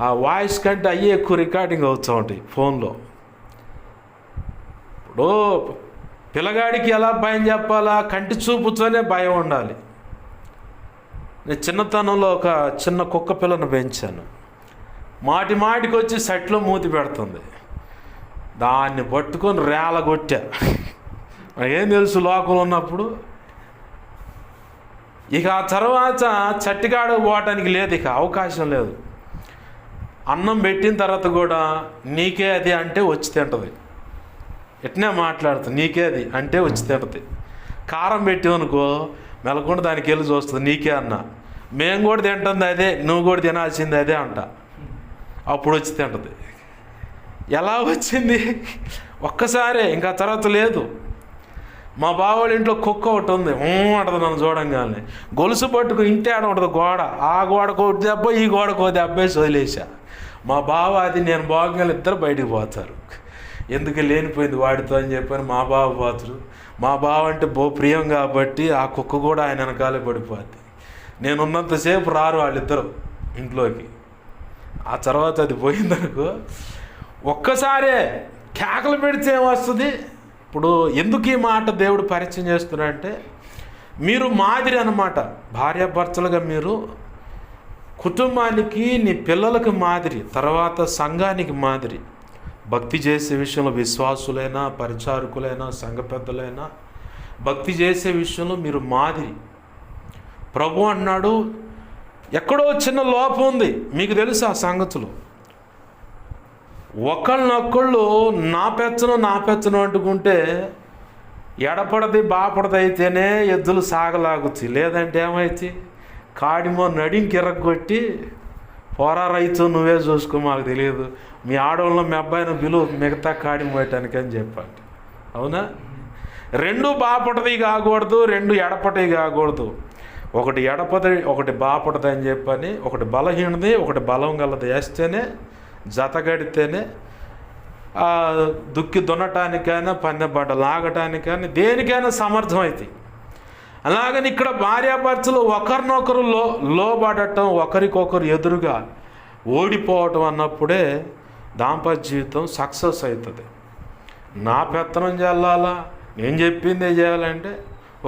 ఆ వాయిస్ కంటే అయ్యే ఎక్కువ రికార్డింగ్ అవుతూ ఉంటాయి ఫోన్లో. ఇప్పుడు పిల్లగాడికి ఎలా భయం చెప్పాలా, కంటి చూపుతోనే భయం ఉండాలి. నేను చిన్నతనంలో ఒక చిన్న కుక్క పిల్లను పెంచాను. మాటికి వచ్చి సెట్లో మూతి పెడుతుంది. దాన్ని పట్టుకొని రేలగొట్టా. ఏం తెలుసు లోకంలో ఉన్నప్పుడు. ఇక ఆ తర్వాత చట్టికాడకు పోవటానికి లేదు, ఇక అవకాశం లేదు. అన్నం పెట్టిన తర్వాత కూడా నీకే అది అంటే వచ్చి తింటుంది. ఎట్నే మాట్లాడుతుంది, నీకే అది అంటే వచ్చి తింటుంది. కారం పెట్టామనుకో మెలకుండా దానికి వెళ్ళి చూస్తుంది, నీకే అన్న. మేము కూడా తింటుంది అదే, నువ్వు కూడా తినాల్సింది అదే అంట. అప్పుడు వచ్చి తింటుంది. ఎలా వచ్చింది? ఒక్కసారే, ఇంకా తర్వాత లేదు. మా బావోళ్ళ ఇంట్లో కుక్క ఒకటి ఉంది, అంటది నన్ను చూడంగానే. గొలుసు పట్టుకు ఇంటి ఆడ ఉంటుంది గోడ, ఆ గోడకు ఒకటి దెబ్బ, ఈ గోడకు ఒక దెబ్బ వదిలేసా. మా బావ అది నేను బాగుంగానే ఇద్దరు బయటికి పోతారు. ఎందుకు లేనిపోయింది వాడితో అని చెప్పని మా బావ పోతారు. మా బావ అంటే ప్రియం కాబట్టి ఆ కుక్క కూడా ఆయన వెనకాలే పడిపోద్ది. నేనున్నంతసేపు రారు వాళ్ళిద్దరు ఇంట్లోకి. ఆ తర్వాత అది పోయిందనుకో ఒక్కసారే కేకలు పెడితే ఏమొస్తుంది. ఇప్పుడు ఎందుకు ఈ మాట దేవుడు పరిచయం చేస్తున్నాడంటే, మీరు మాదిరి అన్నమాట. భార్యాభర్తలుగా మీరు కుటుంబానికి, నీ పిల్లలకు మాదిరి, తర్వాత సంఘానికి మాదిరి. భక్తి చేసే విషయంలో విశ్వాసులైనా, పరిచారకులైనా, సంఘ పెద్దలైనా భక్తి చేసే విషయంలో మీరు మాదిరి. ప్రభు అన్నాడు, ఎక్కడో చిన్న లోపం ఉంది, మీకు తెలుసు ఆ సంగతులు. ఒకళ్ళనొక్కళ్ళు నా పెచ్చను అంటుకుంటే ఎడపడది బాపడది అయితేనే ఎద్దులు సాగలాగుతాయి. లేదంటే ఏమైతే కాడిమో నడింకిరగొట్టి పోరా రైతు నువ్వే చూసుకో, మాకు తెలియదు, మీ ఆడవాళ్ళలో మీ అబ్బాయిని పిలువు మిగతా కాడి మోయటానికి అని చెప్పండి. అవునా? రెండు బాపటది కాకూడదు, రెండు ఎడపటి కాకూడదు. ఒకటి ఎడపది ఒకటి బాపటది అని చెప్పని, ఒకటి బలహీనది ఒకటి బలం గలది వేస్తేనే, జతగడితేనే దుక్కి దున్నటానికైనా, పన్నెబడ్డ లాగటానికైనా, దేనికైనా సమర్థం అవుతాయి. అలాగని ఇక్కడ భార్యాభర్తలు ఒకరినొకరు లోబడటం, ఒకరికొకరు ఎదురుగా ఓడిపోవటం అన్నప్పుడే దాంపత్య జీవితం సక్సెస్ అవుతుంది. నా పెత్తనం చెల్లాలా, నేను చెప్పిందే చేయాలంటే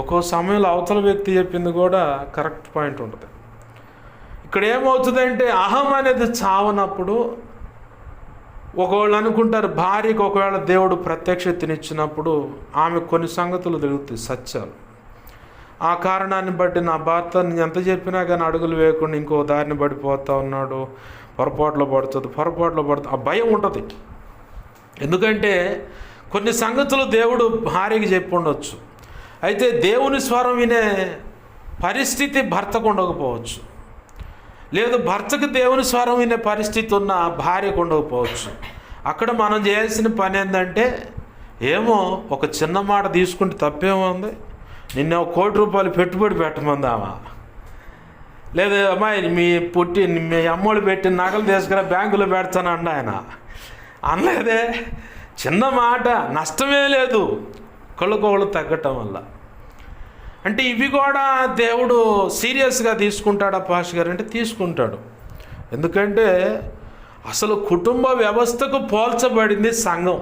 ఒక్కో సమయంలో అవతల వ్యక్తి చెప్పింది కూడా కరెక్ట్ పాయింట్ ఉంటుంది. ఇక్కడ ఏమవుతుందంటే అహం అనేది చావనప్పుడు ఒకవేళ అనుకుంటారు, భార్యకు ఒకవేళ దేవుడు ప్రత్యక్షతనిచ్చినప్పుడు ఆమె కొన్ని సంగతులు తెలుగుతాయి, సత్యాలు. ఆ కారణాన్ని బట్టి నా భర్త నేను ఎంత చెప్పినా కానీ అడుగులు వేయకుండా ఇంకో దారిని పడిపోతూ ఉన్నాడు, పొరపాట్లో పడుతుంది. ఆ భయం ఉంటుంది. ఎందుకంటే కొన్ని సంగతులు దేవుడు భార్యకి చెప్పి ఉండొచ్చు, అయితే దేవుని స్వరం వినే పరిస్థితి భర్తకు ఉండకపోవచ్చు. లేదు, భర్తకు దేవుని స్వరం వినే పరిస్థితి ఉన్న భార్యకు ఉండకపోవచ్చు. అక్కడ మనం చేయాల్సిన పని ఏంటంటే, ఏమో ఒక చిన్న మాట తీసుకుంటే తప్పేమో ఉంది, నిన్న ₹1 కోటి పెట్టుబడి పెట్టమందామా, లేదు అమ్మాయి మీ అమ్మోళ్ళు పెట్టిన నగలు తీసుకురా బ్యాంకులో పెడతానండి ఆయన అనలేదే. చిన్న మాట, నష్టమే లేదు, ఒకళ్ళకొకళ్ళు తగ్గటం వల్ల. అంటే ఇవి కూడా దేవుడు సీరియస్గా తీసుకుంటాడా పాస్టర్ గారు అంటే తీసుకుంటాడు. ఎందుకంటే అసలు కుటుంబ వ్యవస్థకు పోల్చబడింది సంఘం,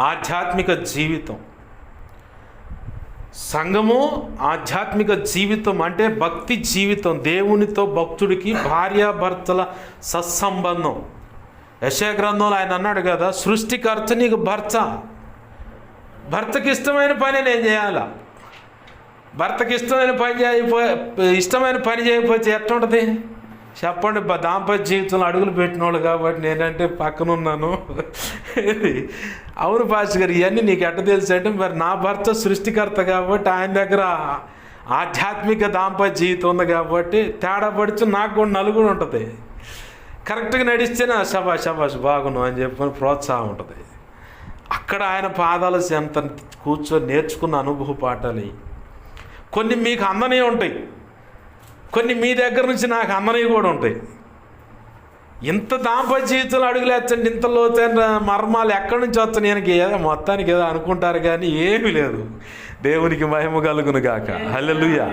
ఆధ్యాత్మిక జీవితం. సంఘము ఆధ్యాత్మిక జీవితం అంటే భక్తి జీవితం, దేవునితో భక్తుడికి భార్యాభర్తల సత్సంబంధం. యెషయా గ్రంథంలో ఆయన అన్నాడు కదా, సృష్టికర్త నీకు భర్తకి ఇష్టమైన పని నేను చేయాలా, భర్తకి ఇష్టమైన పని చేయకపోతే ఎట్లుంటుంది చెప్పండి. దాంపత్య జీవితంలో అడుగులు పెట్టిన వాళ్ళు కాబట్టి నేనంటే పక్కన ఉన్నాను. అవును పాస్టర్ గారు, ఇవన్నీ నీకు ఎట్ట తెలుసు అంటే, మరి నా భర్త సృష్టికర్త కాబట్టి ఆయన దగ్గర ఆధ్యాత్మిక దాంపత్య జీవితం ఉంది కాబట్టి తేడా పడితే నాకు కూడా నలుగురు ఉంటుంది. కరెక్ట్గా నడిస్తేనే శబాష్ బాగును అని చెప్పని ప్రోత్సాహం ఉంటుంది. అక్కడ ఆయన పాదాల చెంత కూర్చొని నేర్చుకున్న అనుభవ పాఠాలు కొన్ని మీకు అందనే ఉంటాయి, కొన్ని మీ దగ్గర నుంచి నాకు అందనవి కూడా ఉంటాయి. ఇంత దాంపత్య జీవితంలో అడుగులేచ్చండి, ఇంత లోతైన మర్మాలు ఎక్కడి నుంచి వస్తాయి నేను ఏదో మొత్తానికి ఏదో అనుకుంటారు కానీ ఏమీ లేదు. దేవునికి మహిమ కలుగును గాక. హల్లెలూయా.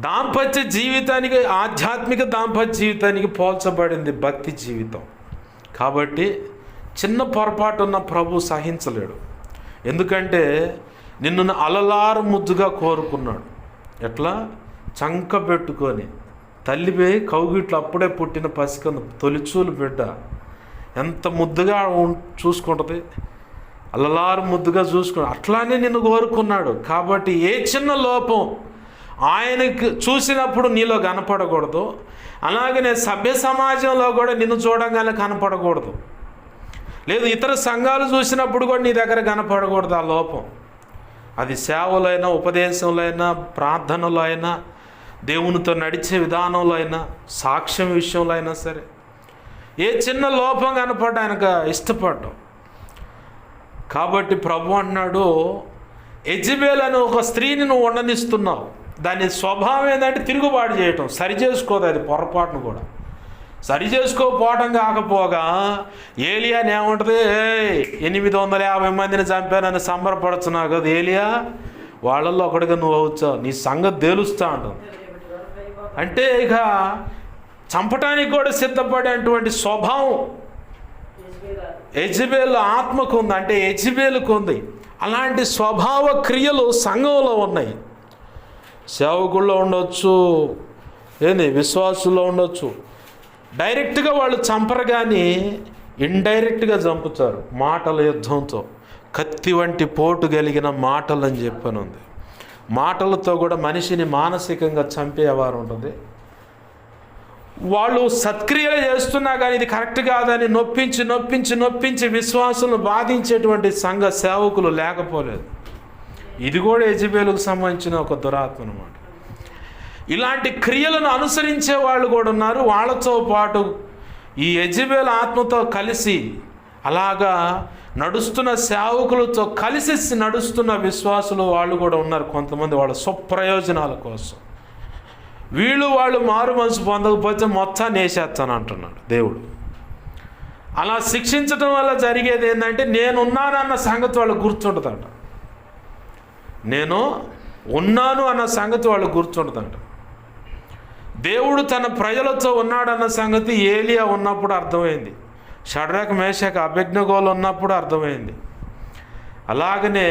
దాంపత్య జీవితానికి, ఆధ్యాత్మిక దాంపత్య జీవితానికి పోల్చబడింది భక్తి జీవితం. కాబట్టి చిన్న పొరపాటు ఉన్న ప్రభు సహించలేడు. ఎందుకంటే నిన్ను అలలారు ముద్దుగా కోరుకున్నాడు. ఎట్లా చంక పెట్టుకొని తల్లిపై కౌగిట్లు అప్పుడే పుట్టిన పసికను తొలిచూలు బిడ్డ ఎంత ముద్దుగా చూసుకుంటుంది, అలలారు ముద్దుగా చూసుకున్నాడు. అట్లానే నిన్ను కోరుకున్నాడు. కాబట్టి ఏ చిన్న లోపం ఆయనకు చూసినప్పుడు నీలో కనపడకూడదు, అలాగనే సభ్య సమాజంలో కూడా నిన్ను చూడంగానే కనపడకూడదు. లేదు ఇతర సంఘాలు చూసినప్పుడు కూడా నీ దగ్గర కనపడకూడదు ఆ లోపం. అది సేవలైనా, ఉపదేశంలో అయినా, ప్రార్థనలో అయినా, దేవునితో నడిచే విధానంలో అయినా, సాక్ష్యం విషయంలో అయినా సరే ఏ చిన్న లోపం కనపడ్డా ఆయనకు ఇష్టపడ్డాం. కాబట్టి ప్రభు అన్నాడు, యెజబెల్ అనే ఒక స్త్రీని నువ్వు ఉండనిస్తున్నావు, దాని స్వభావం ఏంటంటే తిరుగుబాటు చేయటం, సరి చేసుకోదు. అది పొరపాటును కూడా సరి చేసుకోకపోవటం కాకపోగా ఏలియాని ఏముంటుంది, 850 మందిని చంపానని సంబరపడుతున్నావు కదా ఏలియా, వాళ్ళల్లో ఒకటిగా నువ్వు అవుతావు, నీ సంగతి తేలుస్తా అంటావు. అంటే ఇక చంపటానికి కూడా సిద్ధపడేటువంటి స్వభావం యెజబెల్ ఆత్మకు ఉంది, అంటే యెజబెలుకు ఉంది. అలాంటి స్వభావ క్రియలు సంఘంలో ఉన్నాయి. సేవకుల్లో ఉండొచ్చు, విశ్వాసుల్లో ఉండొచ్చు. డైరెక్ట్గా వాళ్ళు చంపరు కానీ ఇండైరెక్ట్గా చంపుతారు మాటల యుద్ధంతో. కత్తి వంటి పోటు కలిగిన మాటలు అని చెప్పనుంది. మాటలతో కూడా మనిషిని మానసికంగా చంపేవారు ఉంటుంది. వాళ్ళు సత్క్రియలు చేస్తున్నా కానీ ఇది కరెక్ట్ కాదని నొప్పించి విశ్వాసులను బాధించేటువంటి సంఘ సేవకులు లేకపోలేదు. ఇది కూడా యెజబెలుకు సంబంధించిన ఒక దురాత్మ అన్నమాట. ఇలాంటి క్రియలను అనుసరించే వాళ్ళు కూడా ఉన్నారు. వాళ్ళతో పాటు ఈ యెజబెల్ ఆత్మతో కలిసి అలాగా నడుస్తున్న సేవకులతో కలిసి నడుస్తున్న విశ్వాసులు వాళ్ళు కూడా ఉన్నారు. కొంతమంది వాళ్ళ స్వప్రయోజనాల కోసం వాళ్ళు మారు మనసు పొందకపోతే మొత్తాన్ని వేసేస్తాను అంటున్నాడు దేవుడు. అలా శిక్షించడం వల్ల జరిగేది ఏంటంటే నేనున్నానన్న సంగతి వాళ్ళకు గుర్తుండదంట. నేను ఉన్నాను అన్న సంగతి వాళ్ళకు గుర్తుండదంట. దేవుడు తన ప్రజలతో ఉన్నాడన్న సంగతి ఏలియా ఉన్నప్పుడు అర్థమైంది, షడ్రక్ మేషక్ అబేద్నెగోలు ఉన్నప్పుడు అర్థమైంది. అలాగనే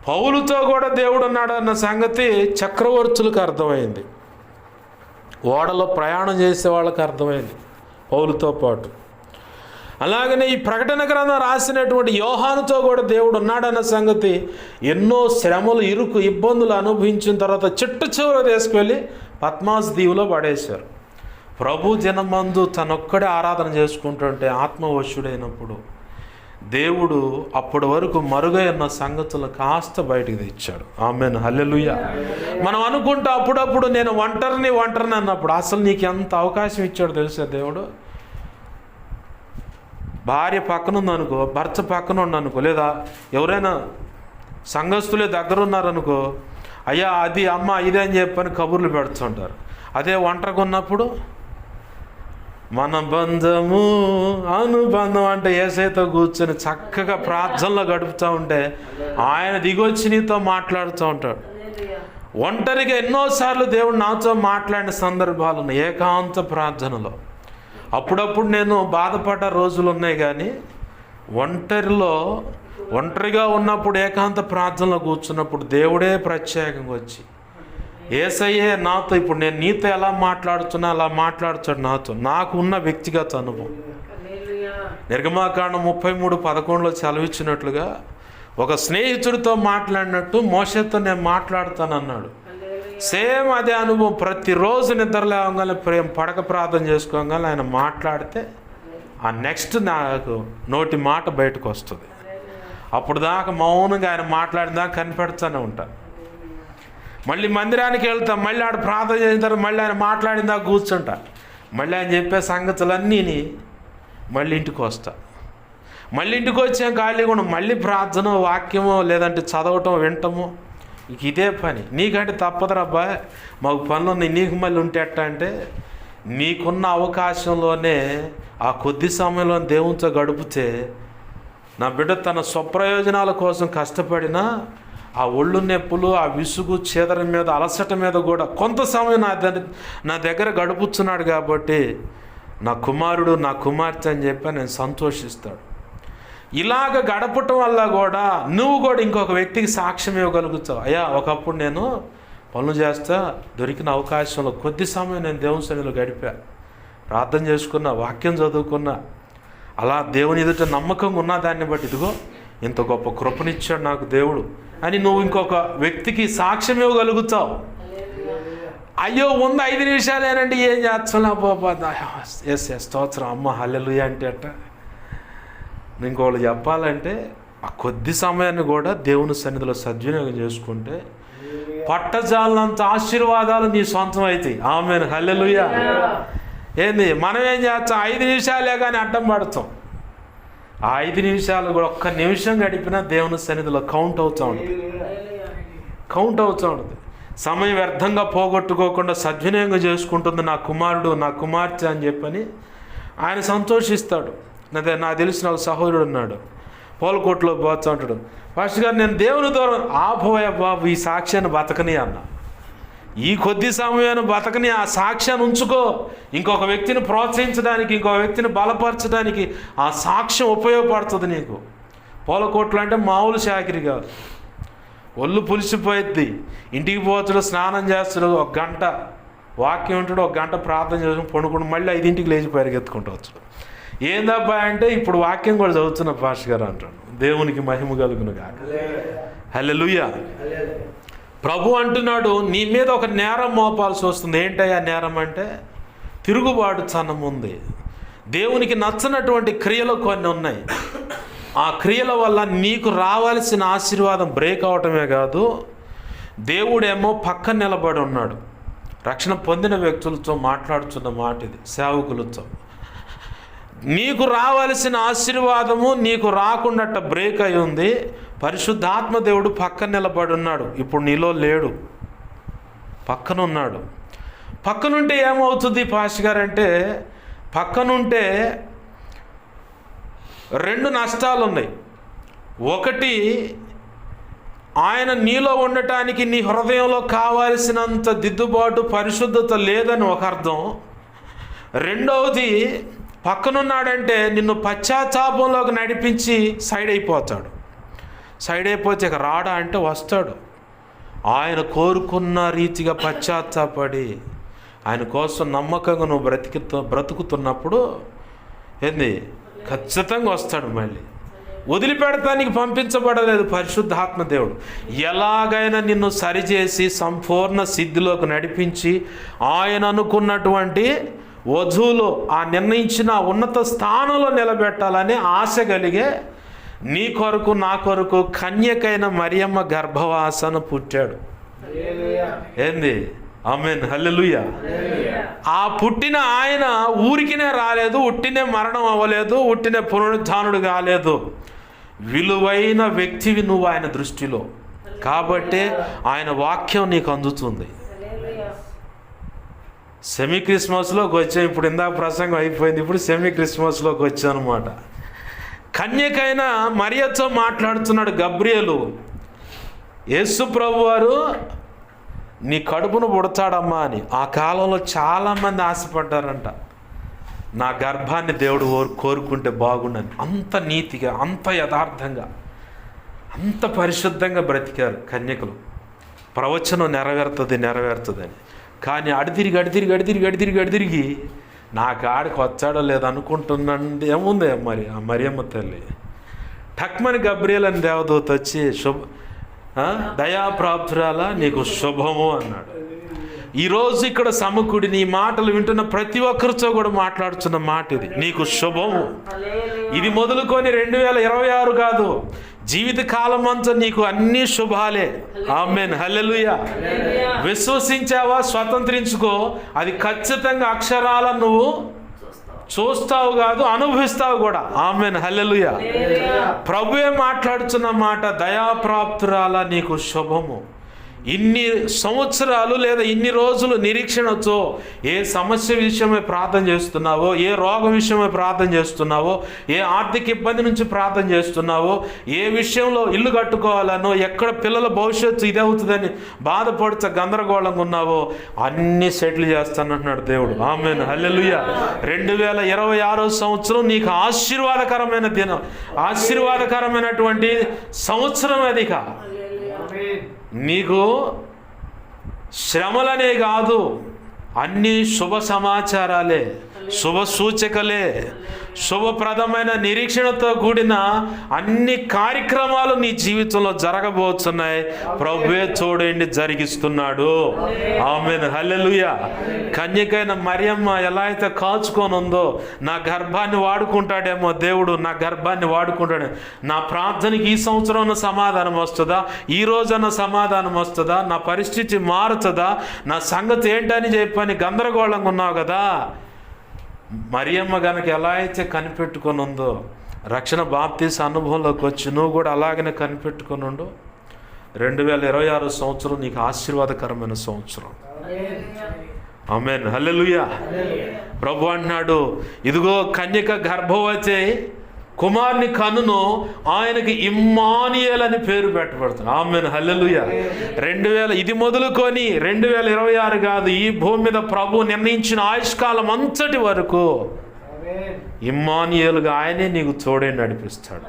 పౌలుతో కూడా దేవుడు ఉన్నాడన్న సంగతి చక్రవర్తులకు అర్థమైంది, ఓడలో ప్రయాణం చేసే వాళ్ళకి అర్థమైంది పౌలుతో పాటు. అలాగనే ఈ ప్రకటన గ్రంథం రాసినటువంటి యోహానుతో కూడా దేవుడు ఉన్నాడన్న సంగతి ఎన్నో శ్రమలు, ఇరుకు, ఇబ్బందులు అనుభవించిన తర్వాత చిట్ట చివర తీసుకువెళ్ళి పద్మాస్ దీవులో పడేశారు. ప్రభు జనమందు తనొక్కడే ఆరాధన చేసుకుంటుంటే ఆత్మవశుడైనప్పుడు దేవుడు అప్పటి వరకు మరుగైన సంగతులు కాస్త బయటికి తెచ్చాడు. ఆమేన్, హల్లెలూయా. మనం అనుకుంటా అప్పుడప్పుడు నేను ఒంటరిని అన్నప్పుడు అసలు నీకు ఎంత అవకాశం ఇచ్చాడు తెలుసా దేవుడు. భార్య పక్కన ఉందనుకో, భర్త పక్కన ఉండనుకో, లేదా ఎవరైనా సంఘస్థులే దగ్గర ఉన్నారనుకో, అయ్యా అది అమ్మ ఇదే అని చెప్పని కబుర్లు పెడుతుంటారు. అదే ఒంటరిగా ఉన్నప్పుడు మన బంధము అనుబంధం అంటే యేసయ్యతో కూర్చొని చక్కగా ప్రార్థనలో గడుపుతూ ఉంటే ఆయన దిగొచ్చి నీతో మాట్లాడుతూ ఉంటాడు. ఒంటరిగా ఎన్నోసార్లు దేవుడు నాతో మాట్లాడిన సందర్భాలు ఉన్నాయి ఏకాంత ప్రార్థనలో. అప్పుడప్పుడు నేను బాధపడ్డ రోజులు ఉన్నాయి, కానీ ఒంటరిగా ఉన్నప్పుడు ఏకాంత ప్రార్థనలో కూర్చున్నప్పుడు దేవుడే ప్రత్యేకంగా వచ్చి యేసయ్యే నాతో, ఇప్పుడు నేను నీతో ఎలా మాట్లాడుతున్నా అలా మాట్లాడుతాడు నాతో. నాకు ఉన్న వ్యక్తిగత అనుభవం. నిర్గమాకాండం 33:11 చదివించినట్లుగా ఒక స్నేహితుడితో మాట్లాడినట్టు మోషేతో నేను మాట్లాడుతానన్నాడు. సేమ్ అదే అనుభవం. ప్రతిరోజు నిద్ర లేవగానే పడక ప్రార్థన చేసుకోగానే ఆయన మాట్లాడితే ఆ నెక్స్ట్ నాకు నోటి మాట బయటకు వస్తుంది. అప్పుడు దాకా మౌనంగా ఆయన మాట్లాడిన దాకా కనిపెడుతూనే ఉంటాను. మళ్ళీ మందిరానికి వెళ్తాం, మళ్ళీ ఆడ ప్రార్థన చేసిన తర్వాత మళ్ళీ ఆయన మాట్లాడిన దాకా కూర్చుంటా. మళ్ళీ ఆయన చెప్పే సంగతులన్నీ మళ్ళీ ఇంటికి వస్తా. మళ్ళీ ఇంటికి వచ్చాం ఖాళీగా ఉండం, మళ్ళీ ప్రార్థన వాక్యమో లేదంటే చదవటం వింటమో, ఇదే పని. నీకంటే తప్పదురబ్బా, మాకు పనులు ఉన్నాయి, నీకు మళ్ళీ ఉంటే ఎట్టా అంటే, నీకున్న అవకాశంలోనే ఆ కొద్ది సమయంలో దేవునితో గడిపితే నా బిడ్డ తన స్వప్రయోజనాల కోసం కష్టపడినా ఆ ఒళ్ళు నొప్పులు, ఆ విసుగు, చేదరం మీద, అలసట మీద కూడా కొంత సమయం నా దగ్గర గడుపుతున్నాడు కాబట్టి నా కుమారుడు, నా కుమార్తె అని చెప్పి నేను సంతోషిస్తాడు. ఇలాగ గడపటం వల్ల కూడా నువ్వు కూడా ఇంకొక వ్యక్తికి సాక్ష్యం ఇవ్వగలుగుతావు. అయ్యా, ఒకప్పుడు నేను పనులు చేస్తా, దొరికిన అవకాశంలో కొద్ది సమయం నేను దేవుని సన్నిధిలో గడిపా, ప్రార్థన చేసుకున్నా, వాక్యం చదువుకున్నా, అలా దేవుని ఎదుట నమ్మకంగా ఉన్న దాన్ని బట్టి ఇదిగో ఇంత గొప్ప కృపనిచ్చాడు నాకు దేవుడు అని నువ్వు ఇంకొక వ్యక్తికి సాక్ష్యం ఇవ్వగలుగుతావు. అయ్యో ఉంది 5 నిమిషాలేనండి, ఏం చేస్తున్నా బాబా, ఎస్ స్తోత్రం, అమ్మ హల్లెలూయా అంటే అట్ట. ఇంకోళ్ళు చెప్పాలంటే ఆ కొద్ది సమయాన్ని కూడా దేవుని సన్నిధిలో సద్వినియోగం చేసుకుంటే పట్టజాలనంత ఆశీర్వాదాలు నీ సొంతం అవుతాయి. ఆమేన్, హల్లెలూయా. ఏంది మనం ఏం చేస్తాం, 5 నిమిషాలే కానీ అడ్డం పడతాం. ఆ 5 నిమిషాలు కూడా ఒక్క నిమిషం గడిపినా దేవుని సన్నిధిలో కౌంట్ అవుతూ ఉంటుంది. సమయం వ్యర్థంగా పోగొట్టుకోకుండా సద్వినియోగం చేసుకుంటుంది నా కుమారుడు, నా కుమార్తె అని చెప్పని ఆయన సంతోషిస్తాడు. అదే నాకు తెలిసిన ఒక సహోదరుడు ఉన్నాడు, పోలకోట్లో పోతూ ఉంటాడు. ఫస్ట్ గారు నేను దేవుని దూరం ఆపోయా బాబు, ఈ సాక్ష్యాన్ని బతకని అన్న, ఈ కొద్ది సమయాన్ని బతకని, ఆ సాక్ష్యాన్ని ఉంచుకో. ఇంకొక వ్యక్తిని ప్రోత్సహించడానికి, ఇంకొక వ్యక్తిని బలపరచడానికి ఆ సాక్ష్యం ఉపయోగపడుతుంది నీకు. పోలకోట్లు అంటే మామూలు చాకిరి కాదు, ఒళ్ళు పులిసిపోయిద్ది. ఇంటికి పోతాడు, స్నానం చేస్తాడు, 1 గంట వాక్యం ఉంటాడు, 1 గంట ప్రార్థన చేసుకుని పండుకుంటూ మళ్ళీ 5ంటికి లేచి పరిగెత్తుకుంటూ వచ్చాడు. ఏందబ్బా అంటే ఇప్పుడు వాక్యం కూడా చదువుతున్న పాస్టర్ గారు అంటాడు. దేవునికి మహిమ కలుగును గాక. హల్లెలూయా. ప్రభు అంటున్నాడు, నీ మీద ఒక నేరం మోపాల్సి వస్తుంది. ఏంటయ్యా నేరం అంటే, తిరుగుబాటు చనం ఉంది. దేవునికి నచ్చనటువంటి క్రియలు కొన్ని ఉన్నాయి. ఆ క్రియల వల్ల నీకు రావాల్సిన ఆశీర్వాదం బ్రేక్ అవటమే కాదు, దేవుడేమో పక్కన నిలబడి ఉన్నాడు. రక్షణ పొందిన వ్యక్తులతో మాట్లాడుతున్న మాట ఇది, సేవకులతో. నీకు రావాల్సిన ఆశీర్వాదము నీకు రాకుండా బ్రేక్ అయి ఉంది. పరిశుద్ధాత్మ దేవుడు పక్కన నిలబడి ఉన్నాడు. ఇప్పుడు నీలో లేడు, పక్కన ఉన్నాడు. పక్కనుంటే ఏమవుతుంది పాస్టర్ గారు అంటే, పక్కనుంటే 2 నష్టాలు ఉన్నాయి. ఒకటి, ఆయన నీలో ఉండటానికి నీ హృదయంలో కావాల్సినంత దిద్దుబాటు, పరిశుద్ధత లేదని ఒక అర్థం. రెండవది, పక్కనున్నాడంటే నిన్ను పశ్చాత్తాపంలోకి నడిపించి సైడ్ అయిపోతాడు. సైడ్ అయిపోతే ఇక రాడా అంటే వస్తాడు. ఆయన కోరుకున్న రీతిగా పశ్చాత్తాపడి ఆయన కోసం నమ్మకంగా నువ్వు బ్రతుకుతున్నప్పుడు ఏంది ఖచ్చితంగా వస్తాడు. మళ్ళీ వదిలిపెడతానికి పంపించబడలేదు పరిశుద్ధాత్మ దేవుడు. ఎలాగైనా నిన్ను సరిచేసి సంపూర్ణ సిద్ధిలోకి నడిపించి ఆయన అనుకున్నటువంటి వధువులో ఆ నిర్ణయించిన ఉన్నత స్థానంలో నిలబెట్టాలని ఆశ కలిగే నీ కొరకు నా కొరకు కన్యకైన మరియమ్మ గర్భవాసన పుట్టాడు. ఏంది? ఆమేన్, హల్లెలూయా. ఆ పుట్టిన ఆయన ఊరికినే రాలేదు, ఉట్టినే మరణం అవ్వలేదు, ఉట్టినే పునరుద్ధానుడు కాలేదు. విలువైన వ్యక్తివి నువ్వు ఆయన దృష్టిలో. కాబట్టే ఆయన వాక్యం నీకు అందుతుంది. సెమీ క్రిస్మస్లోకి వచ్చాం. ఇప్పుడు ఇందాక ప్రసంగం అయిపోయింది, ఇప్పుడు సెమీ క్రిస్మస్లోకి వచ్చాం అనమాట. కన్యకైన మరియతో మాట్లాడుతున్నాడు గబ్రియేలు. యేసు ప్రభు వారు నీ కడుపును పుడతాడమ్మా అని. ఆ కాలంలో చాలామంది ఆశపడ్డారంట, నా గర్భాన్ని దేవుడు కోరుకుంటే బాగుండని. అంత నీతిగా, అంత యథార్థంగా, అంత పరిశుద్ధంగా బ్రతికారు కన్యకలు. ప్రవచనం నెరవేరుతుందని. కానీ అడితిరిగి నా కాడికి వచ్చాడో లేదో అనుకుంటున్నాను. ఏముంది మరి ఆ మరియమ్మ తల్లి టక్మని గబ్రియేల్ అని దేవదూత వచ్చి దయాప్రాప్తురాల నీకు శుభము అన్నాడు. ఈరోజు ఇక్కడ సమకూడి నీ మాటలు వింటున్న ప్రతి ఒక్కరితో కూడా మాట్లాడుతున్న మాట ఇది, నీకు శుభము. ఇది మొదలుకొని 2026 కాదు, జీవిత కాలం అంతా నీకు అన్ని శుభాలే. ఆమేన్, హల్లెలూయా. విశ్వసించావా? స్వతంత్రించుకో. అది ఖచ్చితంగా అక్షరాల నువ్వు చూస్తావు కాదు, అనుభవిస్తావు కూడా. ఆమేన్, హల్లెలూయా. ప్రభువే మాట్లాడుతున్న మాట, దయాప్రాప్తురాల నీకు శుభము. ఇన్ని సంవత్సరాలు లేదా ఇన్ని రోజులు నిరీక్షణతో ఏ సమస్య విషయమై ప్రార్థన చేస్తున్నావో, ఏ రోగం విషయమై ప్రార్థన చేస్తున్నావో, ఏ ఆర్థిక ఇబ్బంది నుంచి ప్రార్థన చేస్తున్నావో, ఏ విషయంలో ఇల్లు కట్టుకోవాలనో, ఎక్కడ పిల్లల భవిష్యత్తు ఇదవుతుందని బాధపడుతూ గందరగోళంగా ఉన్నావో అన్నీ సెటిల్ చేస్తానంటున్నాడు దేవుడు. ఆమేన్, హల్లెలూయా. 2026 సంవత్సరం నీకు ఆశీర్వాదకరమైన దినం, ఆశీర్వాదకరమైనటువంటి సంవత్సరం. అది నీకు శ్రమలనే కాదు, అన్ని శుభ సమాచారాలే, శుభ సూచకలే, శుభప్రదమైన నిరీక్షణతో కూడిన అన్ని కార్యక్రమాలు నీ జీవితంలో జరగబోతున్నాయి. ప్రభువే చూడండి జరిగిస్తున్నాడు. ఆమేన్, హల్లెలూయా. కన్యకైన మరియమ్మ ఎలా అయితే కాచుకొని ఉందో, నా గర్భాన్ని వాడుకుంటాడేమో దేవుడు, నా గర్భాన్ని వాడుకుంటాడు. నా ప్రార్థనకి ఈ సంవత్సరం సమాధానం వస్తుందా, ఈ రోజన్న సమాధానం వస్తుందా, నా పరిస్థితి మారుతుందా, నా సంగతి ఏంటని చెప్పని గందరగోళంగా ఉన్నావు కదా. మరియమ్మ గనక ఎలా అయితే కనిపెట్టుకొని ఉందో, రక్షణ బాప్తీస అనుభవంలోకి వచ్చి నువ్వు కూడా అలాగనే కనిపెట్టుకొని ఉండు. 2026 సంవత్సరం నీకు ఆశీర్వాదకరమైన సంవత్సరం. ఆమేన్, హల్లెలూయా. ప్రభు అంటున్నాడు, ఇదిగో కన్యక గర్భవతి కుమారుని కనును, ఆయనకి ఇమ్మానుయేల్ అని పేరు పెట్టబడుతుంది. ఆమేన్, హల్లెలూయా. ఇది మొదలుకొని 2026 కాదు, ఈ భూమి మీద ప్రభు నిర్ణయించిన ఆయుష్కాలం అంతటి వరకు ఇమ్మానుయేలుగా ఆయనే నీకు తోడే నడిపిస్తాడు.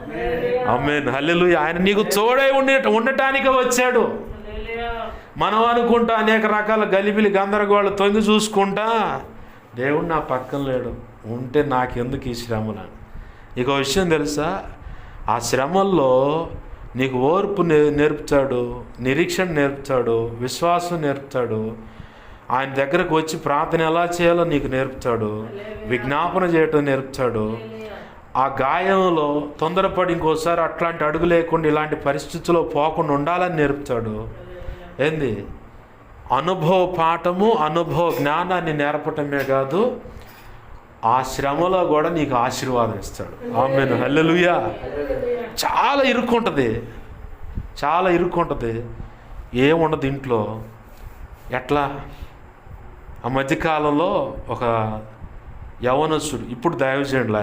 ఆమేన్, హల్లెలూయా. ఆయన నీకు తోడే ఉండటానికి వచ్చాడు. మనం అనుకుంటా అనేక రకాల గలిబిలి గందరగోళ తొంగి చూసుకుంటా, దేవుడు నా పక్కన లేడు, ఉంటే నాకెందుకు ఈ శ్రమలు. నీకు విషయం తెలుసా, ఆ శ్రమల్లో నీకు ఓర్పు నేర్పుతాడు, నిరీక్షణ నేర్పుతాడు, విశ్వాసం నేర్పుతాడు. ఆయన దగ్గరకు వచ్చి ప్రార్థన ఎలా చేయాలో నీకు నేర్పుతాడు, విజ్ఞాపన చేయటం నేర్పుతాడు. ఆ గాయంలో తొందరపడి ఇంకోసారి అట్లాంటి అడుగు లేకుండా ఇలాంటి పరిస్థితుల్లో పోకుండా ఉండాలని నేర్పుతాడు. ఏంది అనుభవ పాఠము, అనుభవ జ్ఞానాన్ని నేర్పటమే కాదు, ఆ శ్రమలో కూడా నీకు ఆశీర్వాదం ఇస్తాడు. ఆమేన్, హల్లెలూయా. చాలా ఇరుక్కుంటుంది, ఏముండదు ఇంట్లో. ఎట్లా? ఆ మధ్యకాలంలో ఒక యవనస్తుడు, ఇప్పుడు దైవజనుడు,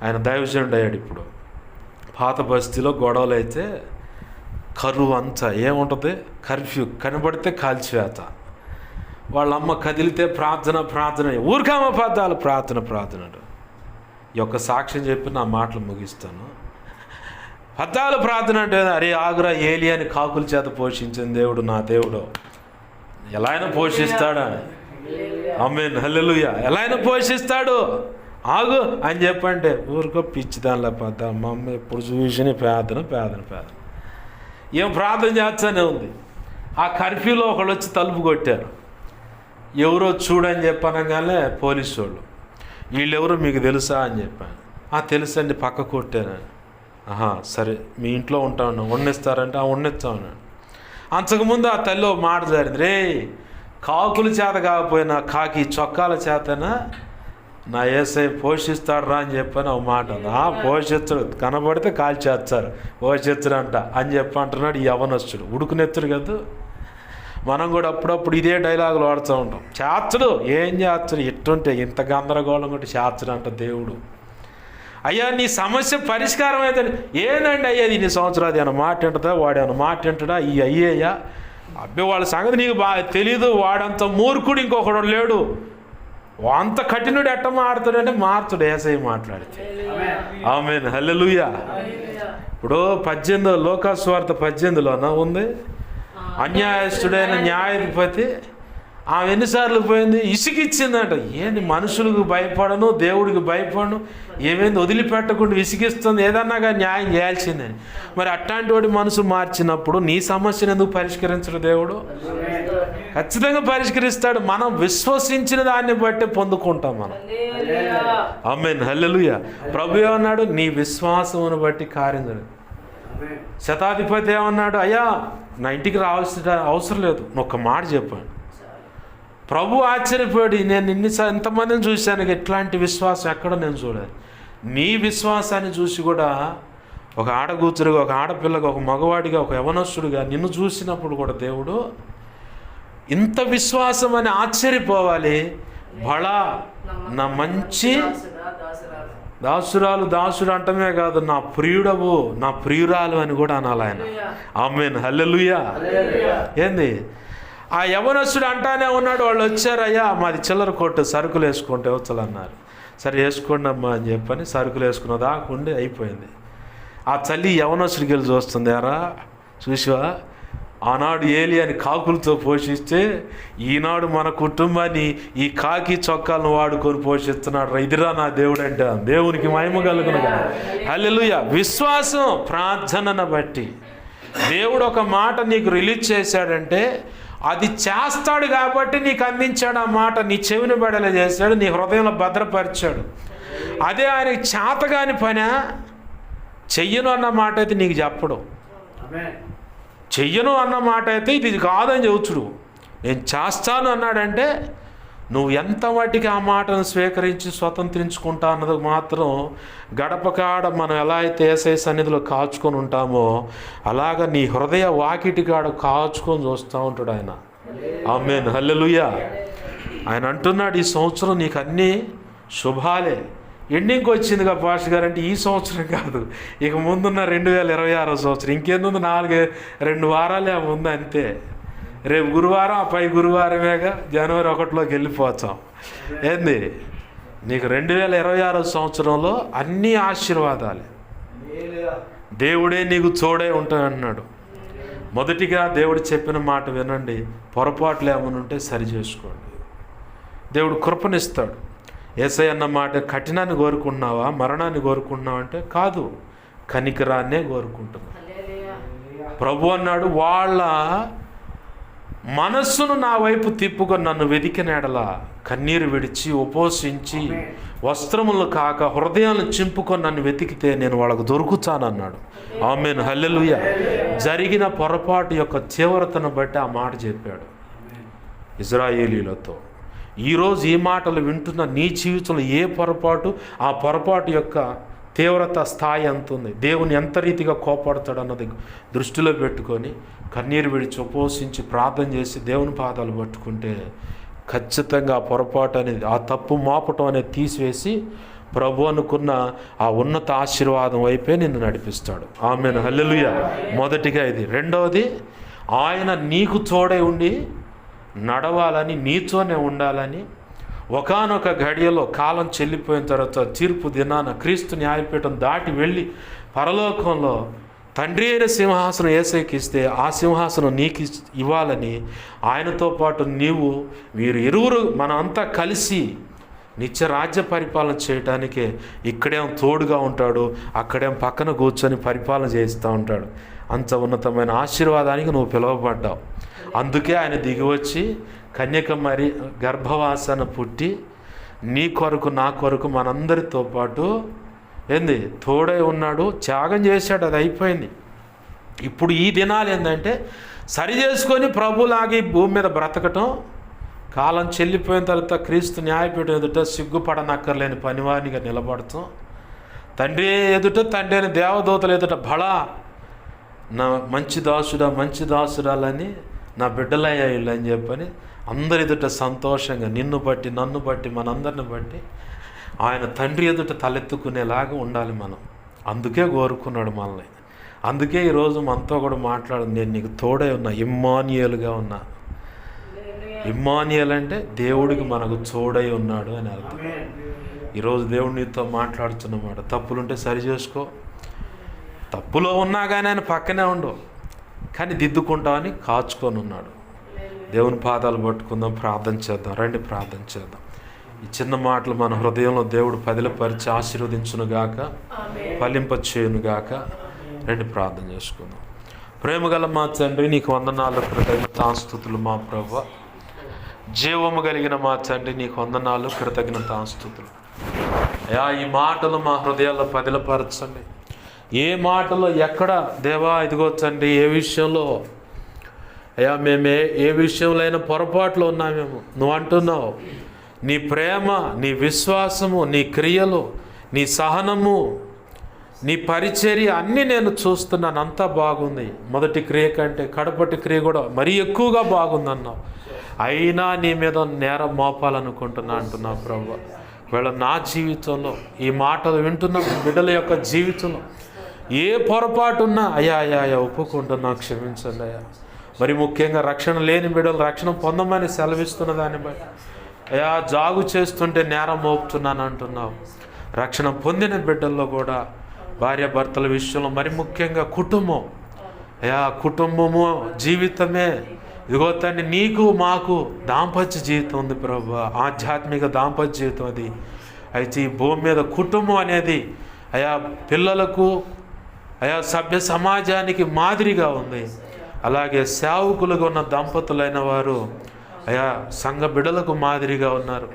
ఆయన దైవజనుడు అయ్యాడు. ఇప్పుడు పాత బస్తీలో గొడవలు అయితే కరువు అంతా ఏముంటుంది, కర్ఫ్యూ, కనబడితే కాల్చివేత. వాళ్ళమ్మ కదిలితే ప్రార్థన, ఊరికామ పద్దాలు ప్రార్థన. ఈ యొక్క సాక్ష్యం చెప్పి నా మాటలు ముగిస్తాను. పద్దాలు ప్రార్థన అంటే, అరే ఆగురా, ఏలియాని కాకుల చేత పోషించిన దేవుడు నా దేవుడు, ఎలా అయినా పోషిస్తాడా. ఆమేన్, హల్లెలూయా. ఎలా అయినా పోషిస్తాడు, ఆగు అని చెప్పంటే ఊరికో పిచ్చి దానిలో పద్దా. మా అమ్మ ఎప్పుడు చూసిన పేదన ఏం ప్రార్థన చేస్తానే ఉంది. ఆ కర్ఫ్యూలో ఒకళ్ళు వచ్చి తలుపు కొట్టారు. ఎవరో చూడని చెప్పనగానే పోలీసు వాళ్ళు, వీళ్ళెవరో మీకు తెలుసా అని చెప్పాను. తెలుసండి, పక్క కొట్టాను. సరే మీ ఇంట్లో ఉంటాను, వండిస్తారంటే వండిస్తాను. అంతకుముందు ఆ తల్లి మాట జరిగింది, రే కాకుల చేత కాకపోయినా కాకి చొక్కాల చేతనా నా యేసయ్య పోషిస్తాడు రా అని చెప్పని ఒక మాట. పోషించడు, కనబడితే కాల్ చేస్తారు, పోషించడంట అని చెప్పి అంటున్నాడు ఈ యవనస్తుడు. ఉడుకునెత్తుడు కదా. మనం కూడా అప్పుడప్పుడు ఇదే డైలాగులు వాడుతూ ఉంటాం. చేర్చడు, ఏం చేర్చడు, ఎట్టుంటే ఇంత గందరగోళం కొట్టి చేర్చడు అంట దేవుడు. అయ్యా నీ సమస్య పరిష్కారం అయితే ఏందండి అయ్యా ఇన్ని సంవత్సరాలు ఏమైనా మాట వింటుందా, వాడు ఏమైనా మాట వింటాడా, ఈ అయ్యేయ్యా అబ్బాయి వాళ్ళ సంగతి నీకు బాగా తెలీదు, వాడంత మూర్ఖుడు ఇంకొకడు లేడు, అంత కఠినుడు ఎట్ట మారుతాడంటే మారుతాడు యేసయ్య మాట్లాడితే. ఆమేన్ హల్లెలూయా. ఇప్పుడు 18 లోకాసు వార్త 18లోన ఉంది, అన్యాయస్తుడైన న్యాయాధిపతి ఆమె ఎన్నిసార్లు పోయింది, ఇసుకిచ్చిందంట. ఏంది మనుషులకు భయపడను, దేవుడికి భయపడను, ఏమైంది వదిలిపెట్టకుండా విసిగిస్తుంది, ఏదన్నా కానీ న్యాయం చేయాల్సిందని. మరి అట్లాంటి వాడి మనసు మార్చినప్పుడు నీ సమస్యను ఎందుకు పరిష్కరించడు దేవుడు? ఖచ్చితంగా పరిష్కరిస్తాడు. మనం విశ్వసించిన దాన్ని బట్టి పొందుకుంటాం మనం. ఆమేన్ హల్లెలూయా. ప్రభు ఏమన్నాడు, నీ విశ్వాసమును బట్టి కార్యం జరుగుతుంది. శతాధిపతి ఏమన్నాడు, అయ్యా నా ఇంటికి రావాల్సిన అవసరం లేదు, నువ్వు ఒక్క మాట చెప్పాను. ప్రభు ఆశ్చర్యపోయి, నేను ఎంతమందిని చూశాను, ఎట్లాంటి విశ్వాసం ఎక్కడ నేను చూడాలి. నీ విశ్వాసాన్ని చూసి కూడా ఒక ఆడగూతురుగా, ఒక ఆడపిల్లగా, ఒక మగవాడిగా, ఒక యవనస్తుడిగా నిన్ను చూసినప్పుడు కూడా దేవుడు ఇంత విశ్వాసం అని ఆశ్చర్యపోవాలి. బళా నా మంచి దాసుడు అంటమే కాదు, నా ప్రియుడవు, నా ప్రియురాలు అని కూడా అనాలి ఆయన. ఆమేన్ హల్లెలూయా. ఏంది ఆ యవనస్తుడు అంటానే ఉన్నాడు. వాళ్ళు వచ్చారు, అయ్యా మాది చిల్లర కొట్టు, సరుకులు వేసుకుంటే వచ్చలు అన్నారు. సరే వేసుకోండి అమ్మా అని చెప్పని సరుకులు వేసుకున్న దాకా ఉండి అయిపోయింది. ఆ చల్లి యవనస్తుడికి వెళ్ళి చూస్తుంది, ఎరా చూసివా ఆనాడు ఏలి అని కాకులతో పోషిస్తే ఈనాడు మన కుటుంబాన్ని ఈ కాకి చొక్కాలను వాడుకొని పోషిస్తున్నాడు. ఇదిరా నా దేవుడు అంటే, దేవునికి మహిమ కలుగును కదా. హల్లెలూయా. విశ్వాసం ప్రార్థనను బట్టి దేవుడు ఒక మాట నీకు రిలీజ్ చేశాడంటే అది చేస్తాడు కాబట్టి నీకు అందించాడు. ఆ మాట నీ చెవిని పడేలా చేశాడు, నీ హృదయంలో భద్రపరిచాడు. అదే ఆయనకి చేతగాని పని చెయ్యను అన్న మాట అయితే నీకు చెప్పడు. చెయ్యను అన్న మాట అయితే ఇది కాదని చెబుతుడు. నేను చేస్తాను అన్నాడంటే నువ్వు ఎంత వాటికి ఆ మాటను స్వీకరించి స్వతంత్రించుకుంటా అన్నది మాత్రం గడప కాడ మనం ఎలా అయితే యేసయ్య సన్నిధిలో కాచుకొని ఉంటామో అలాగ నీ హృదయ వాకిటి కాడ కాచుకొని చూస్తూ ఉంటాడు ఆయన. ఆమేన్ హల్లెలూయా. ఆయన అంటున్నాడు, ఈ సంవత్సరం నీకు అన్నీ శుభాలే. ఎండింగ్కి వచ్చిందిగా పాస్టర్ గారు అంటే ఈ సంవత్సరం కాదు, ఇక ముందున్న 2026 సంవత్సరం. ఇంకేందుంది 2 వారాలే ఉంది అంతే. రేపు గురువారం, ఆ పై గురువారమేగా జనవరి 1లోకి వెళ్ళిపోతాం. ఏంది నీకు 2026 సంవత్సరంలో అన్ని ఆశీర్వాదాలే. దేవుడే నీకు తోడే ఉంటానన్నాడు. మొదటిగా దేవుడు చెప్పిన మాట వినండి, పొరపాట్లు ఏమైనా ఉంటే సరి చేసుకోండి. దేవుడు కృపనిస్తాడు. యేసయ్య అన్న మాట, కఠినాన్ని కోరుకుంటున్నావా, మరణాన్ని కోరుకుంటున్నావా అంటే కాదు, కనికరాన్నే కోరుకుంటున్నా. ప్రభు అన్నాడు, వాళ్ళ మనస్సును నా వైపు తిప్పుకొని నన్ను వెదికిన ఎడల కన్నీరు విడిచి ఉపవసించి వస్త్రములు కాక హృదయాలను చింపుకొని నన్ను వెతికితే నేను వాళ్ళకు దొరుకుతానన్నాడు. ఆమేన్ హల్లెలూయా. జరిగిన పొరపాటు యొక్క తీవ్రతను బట్టి ఆ మాట చెప్పాడు ఇజ్రాయేలీలతో. ఈరోజు ఈ మాటలు వింటున్న నీ జీవితంలో ఏ పొరపాటు, ఆ పొరపాటు యొక్క తీవ్రత స్థాయి ఎంత ఉంది, దేవుని ఎంత రీతిగా కోపడతాడు అన్నది దృష్టిలో పెట్టుకొని కన్నీరు విడిచి ఉపవసించి ప్రార్థన చేసి దేవుని పాదాలు పట్టుకుంటే ఖచ్చితంగా ఆ పొరపాటు అనేది, ఆ తప్పు మోపటం అనేది తీసివేసి ప్రభు అనుకున్న ఆ ఉన్నత ఆశీర్వాదం వైపే నిన్ను నడిపిస్తాడు. ఆమేన్ హల్లెలూయా. మొదటిగా ఇది. రెండవది, ఆయన నీకు తోడై ఉండి నడవాలని, నీతోనే ఉండాలని. ఒకానొక ఘడియలో కాలం చెల్లిపోయిన తర్వాత తీర్పు దినాన క్రీస్తు న్యాయపీఠం దాటి వెళ్ళి పరలోకంలో తండ్రి అయిన సింహాసనం యేసయ్యకి ఇస్తే ఆ సింహాసనం నీకు ఇవ్వాలని ఆయనతో పాటు నీవు వీరు ఇరువురు మనమంతా కలిసి నిత్య రాజ్య పరిపాలన చేయటానికే ఇక్కడేం తోడుగా ఉంటాడు, అక్కడేం పక్కన కూర్చొని పరిపాలన చేస్తూ ఉంటాడు. అంత ఉన్నతమైన ఆశీర్వాదానికి నువ్వు పిలువబడ్డావు. అందుకే ఆయన దిగివచ్చి కన్యక మరి గర్భవాసన పుట్టి నీ కొరకు నా కొరకు మనందరితో పాటు ఏంది తోడై ఉన్నాడు, త్యాగం చేశాడు. అది అయిపోయింది. ఇప్పుడు ఈ దినాలు ఏంటంటే సరి చేసుకొని ప్రభులాగి భూమి మీద బ్రతకటం, కాలం చెల్లిపోయిన తర్వాత క్రీస్తు న్యాయపీఠం ఎదుట సిగ్గుపడనక్కర్లేని పనివానిగా నిలబడతాం. తండ్రి ఎదుట, తండ్రి అని దేవదూతలు ఎదుట బళా నా మంచి దాసుడా, మంచి దాసురాలని నా బిడ్డలయ్యా వీళ్ళు అని చెప్పని అందరి ఎదుట సంతోషంగా నిన్ను బట్టి నన్ను బట్టి మనందరిని బట్టి ఆయన తండ్రి ఎదుట తలెత్తుకునేలాగా ఉండాలి మనం. అందుకే కోరుకున్నాడు మనల్ని. అందుకే ఈరోజు మనతో కూడా మాట్లాడు, నేను నీకు తోడై ఉన్నా, ఇమ్మానుయేలుగా ఉన్నా. ఇమ్మానుయేల్ అంటే దేవుడికి మనకు తోడై ఉన్నాడు అని అర్థం. ఈరోజు దేవుడు నీతో మాట్లాడుతున్నమాట. తప్పులుంటే సరి చేసుకో, తప్పులో ఉన్నా కానీ ఆయన పక్కనే ఉండు, కానీ దిద్దుకుంటామని కాచుకొని ఉన్నాడు. దేవుని పాదాలు పట్టుకుందాం, ప్రార్థన చేద్దాం. రండి ప్రార్థన చేద్దాం. ఈ చిన్న మాటలు మన హృదయంలో దేవుడు పదిలపరిచి ఆశీర్వదించునుగాక, ఫలింపచేయునుగాక. రండి ప్రార్థన చేసుకుందాం. ప్రేమగల మా తండ్రి, నీకు వందనాలు, కృతజ్ఞతాస్తుతులు మా ప్రభువా. జీవము కలిగిన మా తండ్రి, నీకు వందనాలు, కృతజ్ఞతాస్తుతులు. అయ్యా, ఈ మాటలు మా హృదయాల్లో పదిలపరచండి. ఏ మాటలో ఎక్కడ దేవా ఇదిగో తండ్రి, ఏ విషయంలో అయ్యా మేము ఏ విషయంలో అయినా పొరపాట్లు ఉన్నామేమో, నువ్వు అంటున్నావు నీ ప్రేమ, నీ విశ్వాసము, నీ క్రియలు, నీ సహనము, నీ పరిచర్య అన్నీ నేను చూస్తున్నాను, అంతా బాగుంది. మొదటి క్రియ కంటే కడపటి క్రియ కూడా మరీ ఎక్కువగా బాగుందన్నావు. అయినా నీ మీద నేరం మోపాలనుకుంటున్నా అంటున్నావు ప్రభు. వీళ్ళ నా జీవితంలో ఈ మాటలు వింటున్న బిడ్డల యొక్క జీవితంలో ఏ పొరపాటు ఉన్నా అయ్యా అయ్యా అయ్యా ఒప్పుకుంటున్నా, క్షమించండి అయ్యా. మరి ముఖ్యంగా రక్షణ లేని బిడ్డలు రక్షణ పొందమని సెలవిస్తున్న దాన్ని బట్టి అయ్యా జాగు చేస్తుంటే నేరం మోపుతున్నాను అంటున్నావు. రక్షణ పొందిన బిడ్డల్లో కూడా భార్యాభర్తల విషయంలో మరి ముఖ్యంగా కుటుంబం అయ్యా, కుటుంబము జీవితమే ఇదిగో తండ్రి, నీకు మాకు దాంపత్య జీవితం ఉంది ప్రభు, ఆధ్యాత్మిక దాంపత్య జీవితం అది. అయితే ఈ భూమి మీద కుటుంబం అనేది అయా పిల్లలకు అయా సభ్య సమాజానికి మాదిరిగా ఉంది. అలాగే సేవకులుగా ఉన్న దంపతులైన వారు అయా సంఘ బిడ్డలకు మాదిరిగా ఉన్నారు.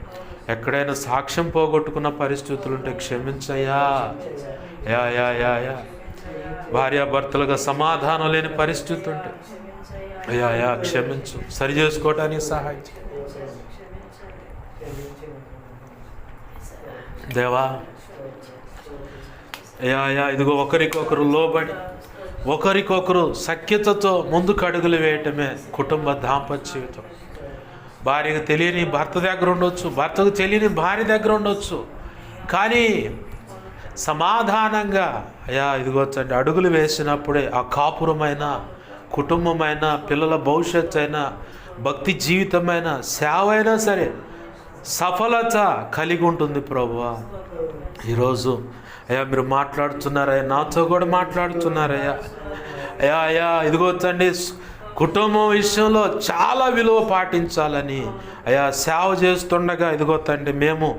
ఎక్కడైనా సాక్ష్యం పోగొట్టుకున్న పరిస్థితులు ఉంటే క్షమించయ్యా. యా యా యా యా భార్యాభర్తలుగా సమాధానం లేని పరిస్థితి ఉంటే అయ్యా అయ్యా క్షమించు, సరి చేసుకోవటానికి సహాయం దేవా. అయ్యా అయ్యా ఇదిగో ఒకరికొకరు లోబడి ఒకరికొకరు సఖ్యతతో ముందుకు అడుగులు వేయటమే కుటుంబ దాంపత్య జీవితం. భార్యకు తెలియని భర్త దగ్గర ఉండొచ్చు, భర్తకు తెలియని భార్య దగ్గర ఉండొచ్చు, కానీ సమాధానంగా అయ్యా ఇదిగో అడుగులు వేసినప్పుడే ఆ కాపురమైన కుటుంబమైన పిల్లల భవిష్యత్తు అయినా భక్తి జీవితమైన సేవ అయినా సరే సఫలత కలిగి ఉంటుంది ప్రభువా. ఈరోజు అయ్యా మీరు మాట్లాడుతున్నారయ్యా, నాతో కూడా మాట్లాడుతున్నారయ్యా. అయ్యా అయ్యా ఇదిగో తండ్రి, కుటుంబం విషయంలో చాలా విలువ పాటించాలని అయ్యా సేవ చేస్తుండగా ఇదిగో తండ్రి మేము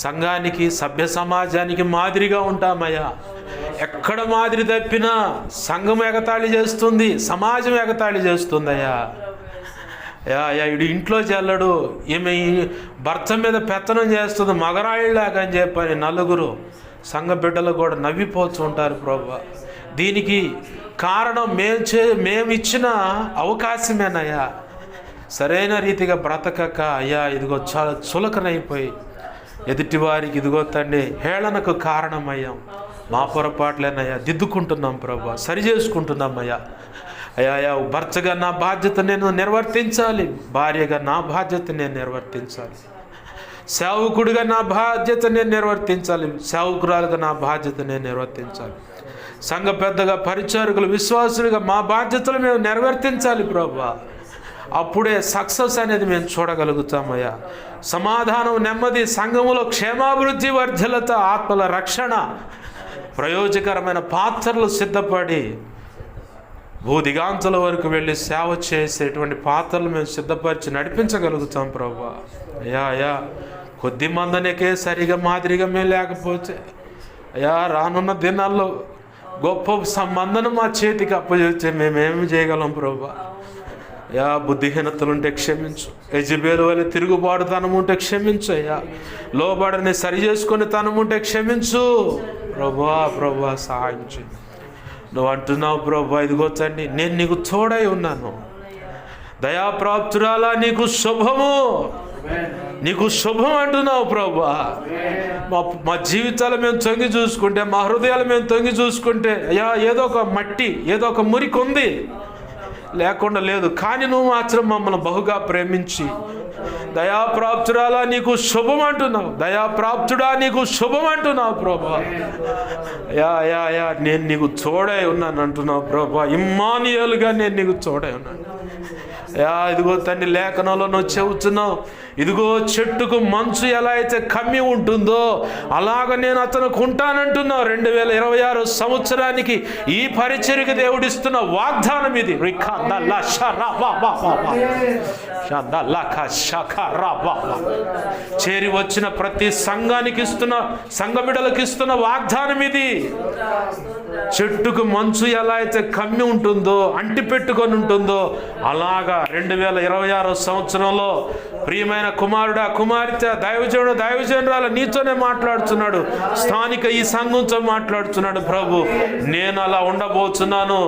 సంఘానికి సభ్య సమాజానికి మాదిరిగా ఉంటామయ్యా. ఎక్కడ మాదిరి తప్పినా సంఘం ఎగతాళి చేస్తుంది, సమాజం ఎగతాళి చేస్తుంది అయ్యా. అయ్యా ఇడు ఇంట్లో చెల్లడు, ఈమె భర్త మీద పెత్తనం చేస్తుంది మగరాయిలాగా అని చెప్పని నలుగురు సంఘ బిడ్డలు కూడా నవ్విపోతూ ఉంటారు ప్రభు. దీనికి కారణం మేము ఇచ్చిన అవకాశమేనయ్యా. సరైన రీతిగా బ్రతకక అయ్యా ఇదిగో చాలా చులకనైపోయి ఎదుటివారికి ఇదిగో తండ్రి హేళనకు కారణమయ్యాం. మా పొరపాట్లేనయ్యా, దిద్దుకుంటున్నాం ప్రభు, సరి చేసుకుంటున్నాం అయ్యా. అయ్యా అయ్యా భర్తగా నా బాధ్యత నేను నిర్వర్తించాలి, భార్యగా నా బాధ్యత నేను నిర్వర్తించాలి, సేవకుడిగా నా బాధ్యత నేను నిర్వర్తించాలి, సేవకురాలుగా నా బాధ్యత నేను నిర్వర్తించాలి, సంఘ పెద్దగా పరిచారకులు విశ్వాసులుగా మా బాధ్యతలు మేము నిర్వర్తించాలి ప్రభు. అప్పుడే సక్సెస్ అనేది మేము చూడగలుగుతామయ్యా. సమాధానం, నెమ్మది, సంఘములో క్షేమాభివృద్ధి, వర్ధలత, ఆత్మల రక్షణ, ప్రయోజకరమైన పాత్రలు సిద్ధపడి భూదిగాంతుల వరకు వెళ్ళి సేవ చేసేటువంటి పాత్రలు మేము సిద్ధపరిచి నడిపించగలుగుతాం ప్రభు. అయ్యా అయ్యా కొద్ది మందనికే సరిగా మాదిరిగా మేము లేకపోతే అయ్యా రానున్న దినాల్లో గొప్ప సంబంధం మా చేతికి అప్పచెప్తే మేమేమి చేయగలం ప్రభు. అయ్యా బుద్ధిహీనతలుంటే క్షమించు, యెజబెలు వలె తిరుగుబాటుతనం ఉంటే క్షమించు అయ్యా, లోబడని సరి చేసుకుని తనం ఉంటే క్షమించు ప్రభువా. ప్రభువా సహాయం చేయి. నువ్వు అంటున్నావు ప్రభు ఇదిగో తండ్రి నేను నీకు తోడై ఉన్నాను, దయాప్రాప్తురాలా నీకు శుభము, నీకు శుభం అంటున్నావు ప్రభు. మా జీవితాలు మేము తొంగి చూసుకుంటే, మా హృదయాలు మేము తొంగి చూసుకుంటే అయ్యా ఏదో ఒక మట్టి, ఏదో ఒక మురికి ఉంది. లేకుండా లేదు. కానీ నువ్వు మాత్రం మమ్మల్ని బహుగా ప్రేమించి దయాప్రాప్తురాలా నీకు శుభం అంటున్నావు, దయాప్రాప్తుడా నీకు శుభం అంటున్నావు ప్రభా. యా నేను నీకు తోడై ఉన్నాను అంటున్నావు ప్రభా. ఇమ్మానుయేలుగా నేను నీకు తోడై ఉన్నాను. ఇదిగో తండ్రి, లేఖనంలో నువ్వు చెబుతున్నావు, ఇదిగో చెట్టుకు మంచు ఎలా అయితే కమ్మి ఉంటుందో అలాగ నేను అతనికి ఉంటానంటున్నావు. 2026 సంవత్సరానికి ఈ పరిచర్యకు దేవుడిస్తున్న వాగ్దానం ఇది. చేరి వచ్చిన ప్రతి సంఘానికి ఇస్తున్న, సంఘ బిడ్డలకు ఇస్తున్న వాగ్దానం ఇది. చెట్టుకు మంచు ఎలా అయితే కమ్మి ఉంటుందో, అంటి పెట్టుకొని ఉంటుందో, అలాగా 2026 సంవత్సరంలో ప్రియమైన కుమారుడా, కుమార్తె, దైవజనుడు, దైవజనురాల నీతోనే మాట్లాడుతున్నాడు. స్థానిక ఈ సంఘంతో మాట్లాడుతున్నాడు. ప్రభు, నేను అలా ఉండబోతున్నాను,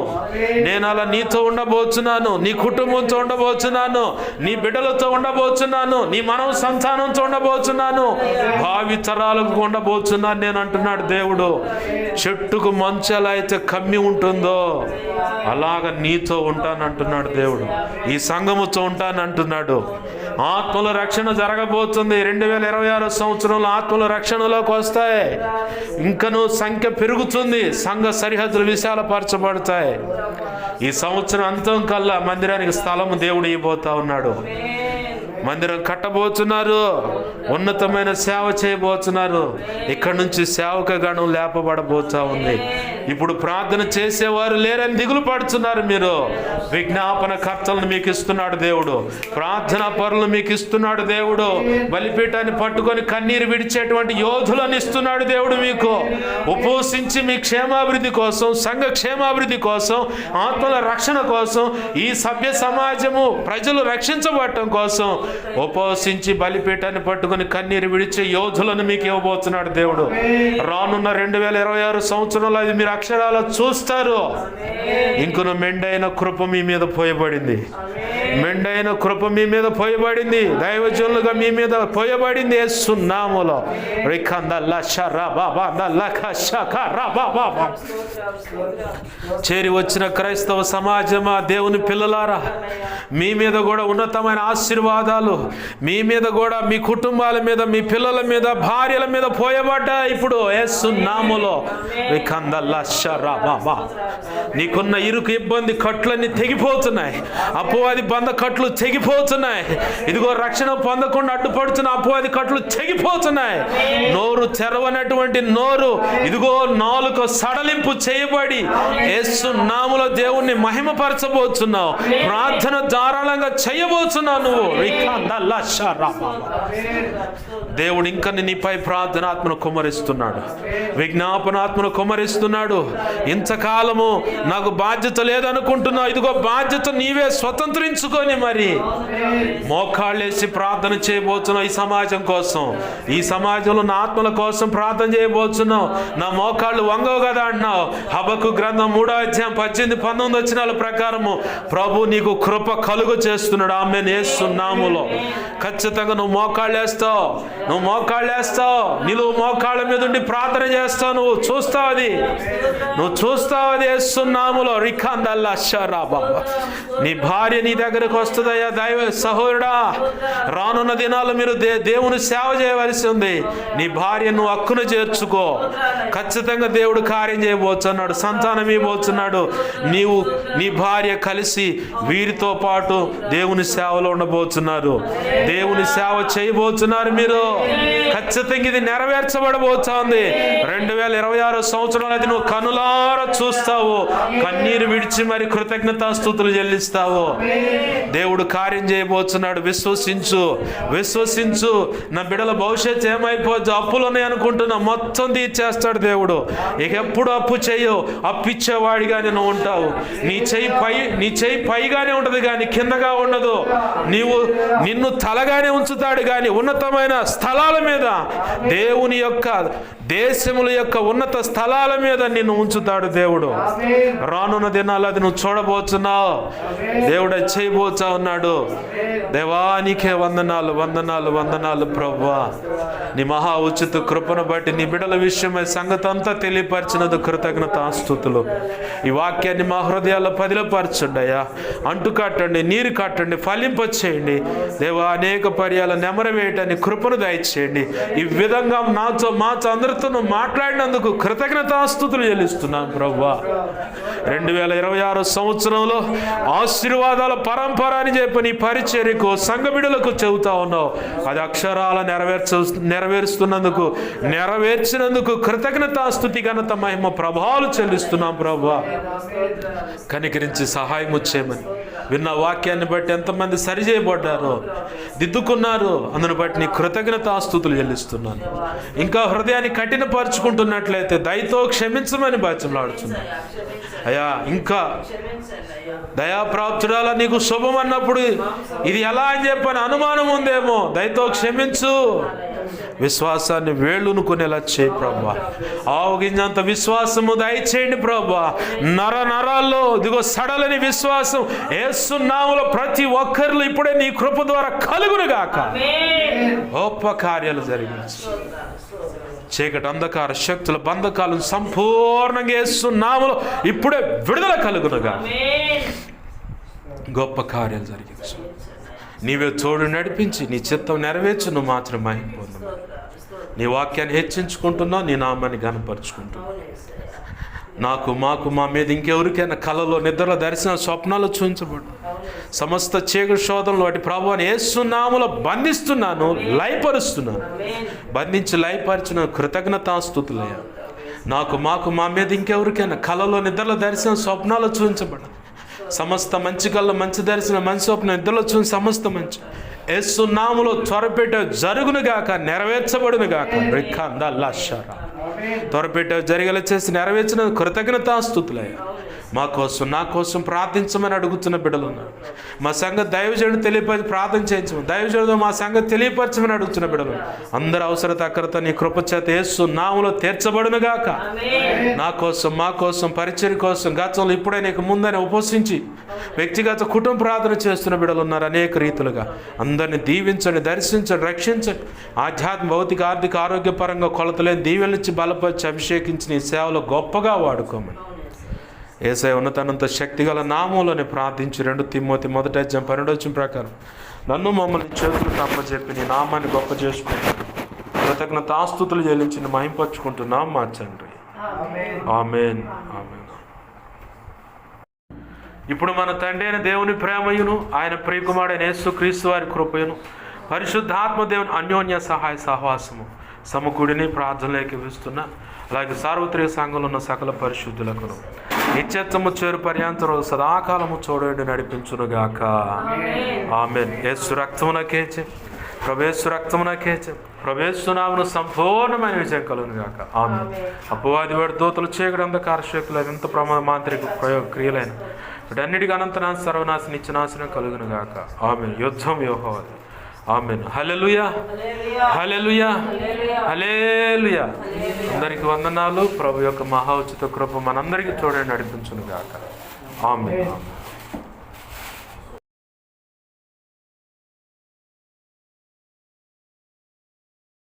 నేను అలా నీతో ఉండబోతున్నాను, నీ కుటుంబంతో ఉండబోతున్నాను, నీ బిడ్డలతో ఉండబోతున్నాను, నీ మనవ సంతానంతో ఉండబోతున్నాను, భావి తరాలకు ఉండబోతున్నాను నేను అంటున్నాడు దేవుడు. చెట్టుకు మంచు ఎలా అయితే కమ్మి ఉంటుందో అలాగ నీతో ఉంటానంటున్నాడు దేవుడు. ఈ సంఘముతో ఉంటానంటున్నాడు. ఆత్మల రక్షణ జరగబోతుంది. 2026 సంవత్సరంలో ఆత్మల రక్షణలోకి వస్తాయి. ఇంకనూ సంఖ్య పెరుగుతుంది. సంఘ సరిహద్దులు విశాలపరచబడతాయి. ఈ సంవత్సరం అంతం కల్లా మందిరానికి స్థలము దేవుడు ఇవ్వబోతా ఉన్నాడు. మందిరం కట్టబోతున్నారు, ఉన్నతమైన సేవ చేయబోతున్నారు. ఇక్కడ నుంచి సేవక గణం లేపబడబోతా ఉంది. ఇప్పుడు ప్రార్థన చేసేవారు లేరని దిగులు పడుతున్నారు మీరు. విజ్ఞాపన కర్తలను మీకు ఇస్తున్నాడు దేవుడు, ప్రార్థనా పరులను మీకు ఇస్తున్నాడు దేవుడు, బలిపీఠాన్ని పట్టుకొని కన్నీరు విడిచేటువంటి యోధులను ఇస్తున్నాడు దేవుడు మీకు. ఉపవసించి మీ క్షేమాభివృద్ధి కోసం, సంఘ క్షేమాభివృద్ధి కోసం, ఆత్మల రక్షణ కోసం, ఈ సభ్య సమాజము ప్రజలు రక్షించబడటం కోసం ఉపవసించి బలిపీఠాన్ని పట్టుకొని కన్నీరు విడిచే యోధులను మీకు ఇవ్వబోతున్నాడు దేవుడు. రానున్న 2026 సంవత్సరంలో అది మీరు అక్షరాల చూస్తారు. ఇంకొన మెండైన కృప మీ మీద పోయబడింది, మెండైన కృప మీ మీద పోయబడింది, దైవజనులుగా మీ మీద పోయబడింది. యేసు నామములో చేరి వచ్చిన క్రైస్తవ సమాజమా, దేవుని పిల్లలారా, మీ మీద కూడా ఉన్నతమైన ఆశీర్వాదాలు, మీ మీద కూడా, మీ కుటుంబాల మీద, మీ పిల్లల మీద, భార్యల మీద పోయబడ్డాయి ఇప్పుడు యేసు నామములో. నీకున్న ఇరుకు ఇబ్బంది కట్లన్నీ తెగిపోతున్నాయి, అపవాది బంధ కట్లు తెగిపోతున్నాయి. ఇదిగో రక్షణ పొందకుండా అడ్డుపడుతున్న అపవాది కట్లు తెగిపోతున్నాయి. నోరు తెరవనటువంటి నోరు, ఇదిగో నాలుక సడలింపు చేయబడి యేసు నామములో దేవుణ్ణి మహిమపరచబోతున్నావు. ప్రార్థన ధారాళంగా చేయబోతున్నావు నువ్వు. దేవుడు ఇంకా నీపై ప్రార్థనాత్మను కుమ్మరిస్తున్నాడు, విజ్ఞాపనాత్మను కుమ్మరిస్తున్నాడు. ఇంతకాలము నాకు బాధ్యత లేదనుకుంటున్నావు, ఇదిగో బాధ్యత నీవే స్వతంత్రించుకొని మరి మోకాళ్ళేసి ప్రార్థన చేయబోతున్నావు. ఈ సమాజం కోసం, ఈ సమాజంలో నా ఆత్మల కోసం ప్రార్థన చేయబోతున్నావు. నా మోకాళ్ళు వంగవు కదా అంటున్నావు. హబక్కు గ్రంథం 3:18-19 వచనాల ప్రకారము ప్రభు నీకు కృప కలుగు చేస్తున్నాడు. ఆమేన్. యేసు నామములో ఖచ్చితంగా నువ్వు మోకాళ్ళేస్తావు, నువ్వు మోకాళ్ళేస్తావు, నిలువు మోకాళ్ళ మీద ఉండి ప్రార్థన చేస్తావు. నువ్వు చూస్తావు అది, నువ్వు చూస్తావు అది. యేసు నామములో రిఖాందల్లా షరా బాబా. నీ భార్య నీ దగ్గరకు వస్తుందయ్యా దైవ సహోదరుడా. రానున్న దినాల్లో మీరు దేవుని సేవ చేయవలసి ఉంది. నీ భార్య నువ్వు హక్కును చేర్చుకో. ఖచ్చితంగా దేవుడు కార్యం చేయబోతున్నాడు, సంతానం ఇవ్వబోతున్నాడు. నీవు నీ భార్య కలిసి వీరితో పాటు దేవుని సేవలో ఉండబోతున్నారు, దేవుని సేవ చేయబోతున్నారు మీరు. ఖచ్చితంగా ఇది నెరవేర్చబడబోతోంది. 2026 సంవత్సరంలో అది నువ్వు కనులారా చూస్తావు, కన్నీరు విడిచి మరి కృతజ్ఞతాస్తుతులు చెల్లిస్తావు. దేవుడు కార్యం చేయబోతున్నాడు. విశ్వసించు, విశ్వసించు. నా బిడ్డల భవిష్యత్తు ఏమైపోద్దు, అప్పులు ఉన్నాయి అనుకుంటున్నా, మొత్తం తీర్చేస్తాడు దేవుడు. ఇక ఎప్పుడు అప్పు చేయవు, అప్పిచ్చేవాడిగానే నువ్వు ఉంటావు. నీ చెయ్యి పైగానే ఉంటుంది కానీ కిందగా ఉండదు. నిన్ను తలగానే ఉంచుతాడు కానీ ఉన్నతమైన స్థలాల మీద దేవుని యొక్క దేశముల యొక్క ఉన్నత స్థలాల మీద నిన్ను ఉంచుతాడు దేవుడు. రానున్న దినాలు అది నువ్వు చూడబోతున్నావు. దేవుడు అది చేయబోతా ఉన్నాడు. దేవానికే వందనాలు, వందనాలు, వందనాలు ప్రభువా. నీ మహా ఉచిత కృపను బట్టి నీ బిడ్డల విషయమై సంగతి అంతా తెలియపరిచినది కృతజ్ఞతాస్తుతులు. ఈ వాక్యాన్ని మా హృదయాల్లో పదిలపరచండి అయ్యా. అంటు కట్టండి, నీరు కట్టండి, ఫలింపచేయండి దేవా. అనేక పర్యాల నెమరవేయటానికి కృపను దయచేయండి. ఈ విధంగా నాతో మాతో అందరితో మాట్లాడినందుకు కృతజ్ఞతాస్తుతులు చెల్లిస్తున్నాను ప్రభువా. 2026 సంవత్సరంలో ఆశీర్వాదాల పరంపర అని చెప్పి నీ పరిచర్యకు సంఘ బిడ్డలకు చెబుతా ఉన్నావు. అది అక్షరాల నెరవేర్చినందుకు కృతజ్ఞతాస్తుతి, ఘనత, మహిమ, ప్రభావాలు చెల్లిస్తున్నాం ప్రభువా. కనికరించి సహాయం చేయమని విన్న వాక్యాన్ని బట్టి ఎంతమంది సరిచేయబడ్డారో, దిద్దుకున్నారు, అందుని బట్టి నీ కృతజ్ఞతాస్తుతులు చెల్లిస్తున్నాను. ఇంకా హృదయాన్ని కఠినపరుచుకుంటున్నట్లయితే దయతో క్షమించమని బాధ్యలాడుతున్నాను అయ్యా. ఇంకా దయాప్రాప్తురాల నీకు శుభం అన్నప్పుడు ఇది ఎలా అని చెప్పని అనుమానం ఉందేమో, దయతో క్షమించు. విశ్వాసాన్ని వేళ్ళునుకునేలా చేయి ప్రభా. ఆవగింజంత విశ్వాసము దయచేయండి ప్రభా. నరాల్లో ఇదిగో సడలని విశ్వాసం యేసు నామములో ప్రతి ఒక్కరిలో ఇప్పుడే నీ కృప ద్వారా కలుగునుగాక. గొప్ప కార్యాలు జరిగించు. చీకటి అంధకార శక్తుల బంధకాలను సంపూర్ణంగా యేసు నామములో ఇప్పుడే విడుదల కలుగునుగా. గొప్ప కార్యాలు జరిగించు. నీవే తోడు నడిపించి నీ చిత్తం నెరవేర్చు. నువ్వు మాత్రం మహిమ పొందు. నీ వాక్యాన్ని హెచ్చించుకుంటున్నావు, నీ నామాన్ని ఘనపరుచుకుంటున్నావు. మాకు మా మీద ఇంకెవరికైనా కళలో, నిద్రలో, దర్శన, స్వప్నాలు చూపించబడు సమస్త చీకటి శోధనలు వాటి ప్రభువుని యేసు నామములో బంధిస్తున్నాను, లయపరుస్తున్నాను. బంధించి లయపరిచిన కృతజ్ఞతాస్తుతులయ్యా. మాకు మా మీద ఇంకెవరికైనా కళలో, నిద్రలో, దర్శన, స్వప్నాలు చూపించబడు సమస్త మంచి కళ్ళ, మంచి దర్శనం, మంచి స్వప్నం, నిద్రలో చూసి సమస్త మంచి యేసు నామములో త్వరపెట్ట జరుగునుగాక, నెరవేర్చబడునుగాక. త్వరపెట్ట జరిగేలా చేసి నెరవేర్చిన కృతజ్ఞతాస్తుతులయ్యా. మా కోసం, నా కోసం ప్రార్థించమని అడుగుతున్న బిడ్డలు ఉన్నారు. మా సంగతి దైవజనుడు తెలియపరిచి ప్రార్థన చేయించమని, దైవజనుడు మా సంగతి తెలియపరచమని అడుగుతున్న బిడ్డలు. అందరి అవసరత అక్కరత నీ కృపచేత యేసు నామములో తీర్చబడునుగాక. నా కోసం, మా కోసం, పరిచర్య కోసం గతంలో ఇప్పుడే నీకు ముందని ఉపవసించి వ్యక్తిగత కుటుంబ ప్రార్థన చేస్తున్న బిడ్డలు ఉన్నారు. అనేక రీతులుగా అందరినీ దీవించండి, దర్శించండి, రక్షించండి. ఆధ్యాత్మిక, భౌతిక, ఆర్థిక, ఆరోగ్యపరంగా కొలతలేని దీవెనలిచ్చి బలపరిచి అభిషేకించి నీ సేవలో గొప్పగా వాడుకోమని యేసయ్య ఉన్నతనంత శక్తిగల నామంలోనే ప్రార్థించి 2 తిమోతి 1:12 ప్రకారం నన్ను మమ్మల్ని చేతులు తప్పచెప్పి నీ నామాన్ని గొప్ప చేసుకుంటాను. కృతజ్ఞతాస్తుతులు చెల్లించి మహింపరుచుకుంటున్నాం మా తండ్రి. ఆమేన్. ఆమేన్. ఇప్పుడు మన తండ్రి అయిన దేవుని ప్రేమయును, ఆయన ప్రియకుమారుడైన యేసుక్రీస్తు వారి కృపయును, పరిశుద్ధాత్మ దేవుని అన్యోన్య సహాయ సహవాసము సమకూడిని ప్రార్థనలోకి ఇస్తున్నా. అలాగే సార్వత్రిక సంఘంలో ఉన్న సకల పరిశుద్ధులకు నిత్యత్వము చేరు పర్యాంతరం సదాకాలము చూడండి నడిపించునుగాక. ఆమేన్. యేసు రక్తమునకేచే, ప్రవేశు రక్తమునకేచే, ప్రవేశునామను సంపూర్ణమైన విజయం కలుగునుగాక. ఆమేన్. అపవాది వాడి దూతలు చీకటి అంధకార శక్తులు ఎంత ప్రమాద మాంత్రిక ప్రయోగ క్రియలైన వీటన్నిటికీ అనంతనాశ సర్వనాశనం నిత్యనాశనం కలుగునుగాక. ఆమేన్. యుద్ధం యెహోవాది. ఆమేన్. హల్లెలూయా, హల్లెలూయా, హల్లెలూయా. అందరికి వందనాలు. ప్రభు యొక్క మహా ఉచిత కృప మనందరికీ చూడండి నడిపించునుగాక. ఆమేన్.